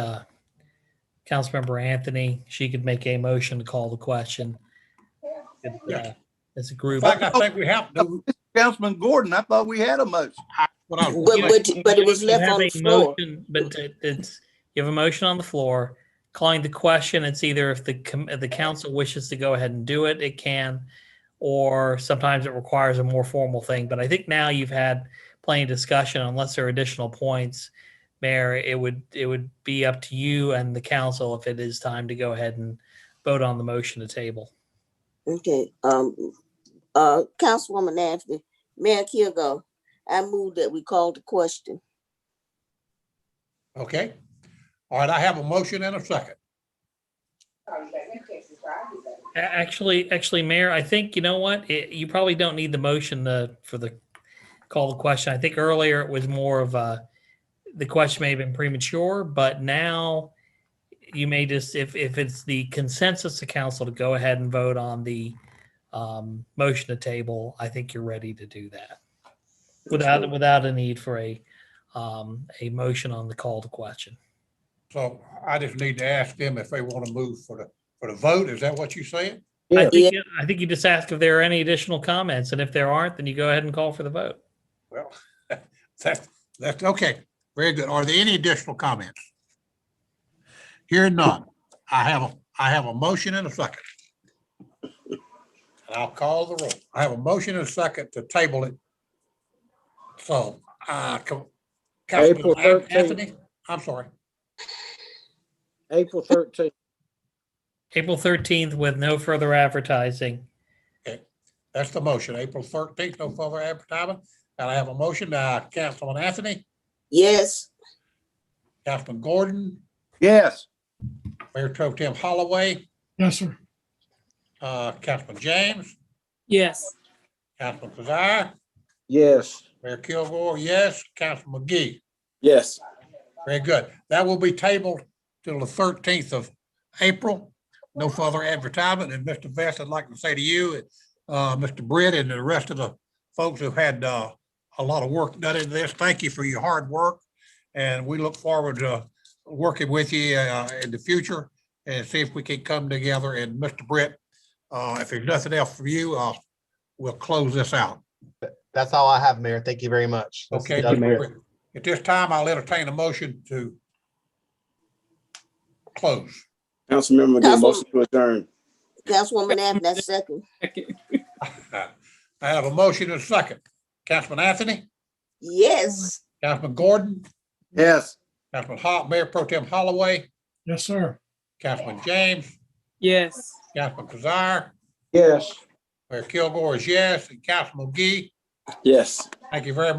Councilmember Anthony, she could make a motion to call the question. As a group. In fact, I think we have to. Councilman Gordon, I thought we had a motion. But it was left on the floor. But you have a motion on the floor. Calling the question, it's either if the council wishes to go ahead and do it, it can, or sometimes it requires a more formal thing. But I think now you've had plain discussion, unless there are additional points, Mayor, it would be up to you and the council if it is time to go ahead and vote on the motion to table. Okay, Councilwoman Anthony, Mayor Kilgore, I move that we call the question. Okay. All right, I have a motion and a second. Actually, Mayor, I think, you know what? You probably don't need the motion for the call the question. I think earlier it was more of the question may have been premature, but now you may just, if it's the consensus of council to go ahead and vote on the motion to table, I think you're ready to do that without a need for a motion on the call to question. So I just need to ask them if they want to move for the vote. Is that what you're saying? Yeah. I think you just ask if there are any additional comments, and if there aren't, then you go ahead and call for the vote. Well, that's okay. Very good. Are there any additional comments? Hearing none. I have a motion and a second. And I'll call the roll. I have a motion and a second to table it. So, April Councilman 13th. Anthony, I'm sorry. April 13th. April 13th with no further advertising. Okay, that's the motion. April 13th, no further advertisement. And I have a motion, Councilman Anthony, Yes, Councilman Gordon, Yes. Mayor Pro Tem Holloway, Yes, sir. Councilman James, Yes. Councilman Kazire, Yes. Mayor Kilgore, yes, Councilman McGee. Yes. Very good. That will be tabled till the 13th of April. No further advertisement. And Mr. Vest, I'd like to say to you, Mr. Britt, and the rest of the folks who've had a lot of work done in this, thank you for your hard work. And we look forward to working with you in the future and see if we can come together. And Mr. Britt, if there's nothing else for you, we'll close this out. That's all I have, Mayor. Thank you very much. This is Okay, Doug Britt. Britt. At this time, I'll entertain a motion to close. Councilmember McGee, motion to adjourn. Councilwoman Anthony, that's second. I have a motion and a second. Councilman Anthony, Yes, Councilman Gordon, Yes. Councilman Mayor Pro Tem Holloway, Yes, sir. Councilman James, Yes. Councilman Kazire, Yes. Mayor Kilgore is yes, and Councilman McGee. Yes. Thank you very much.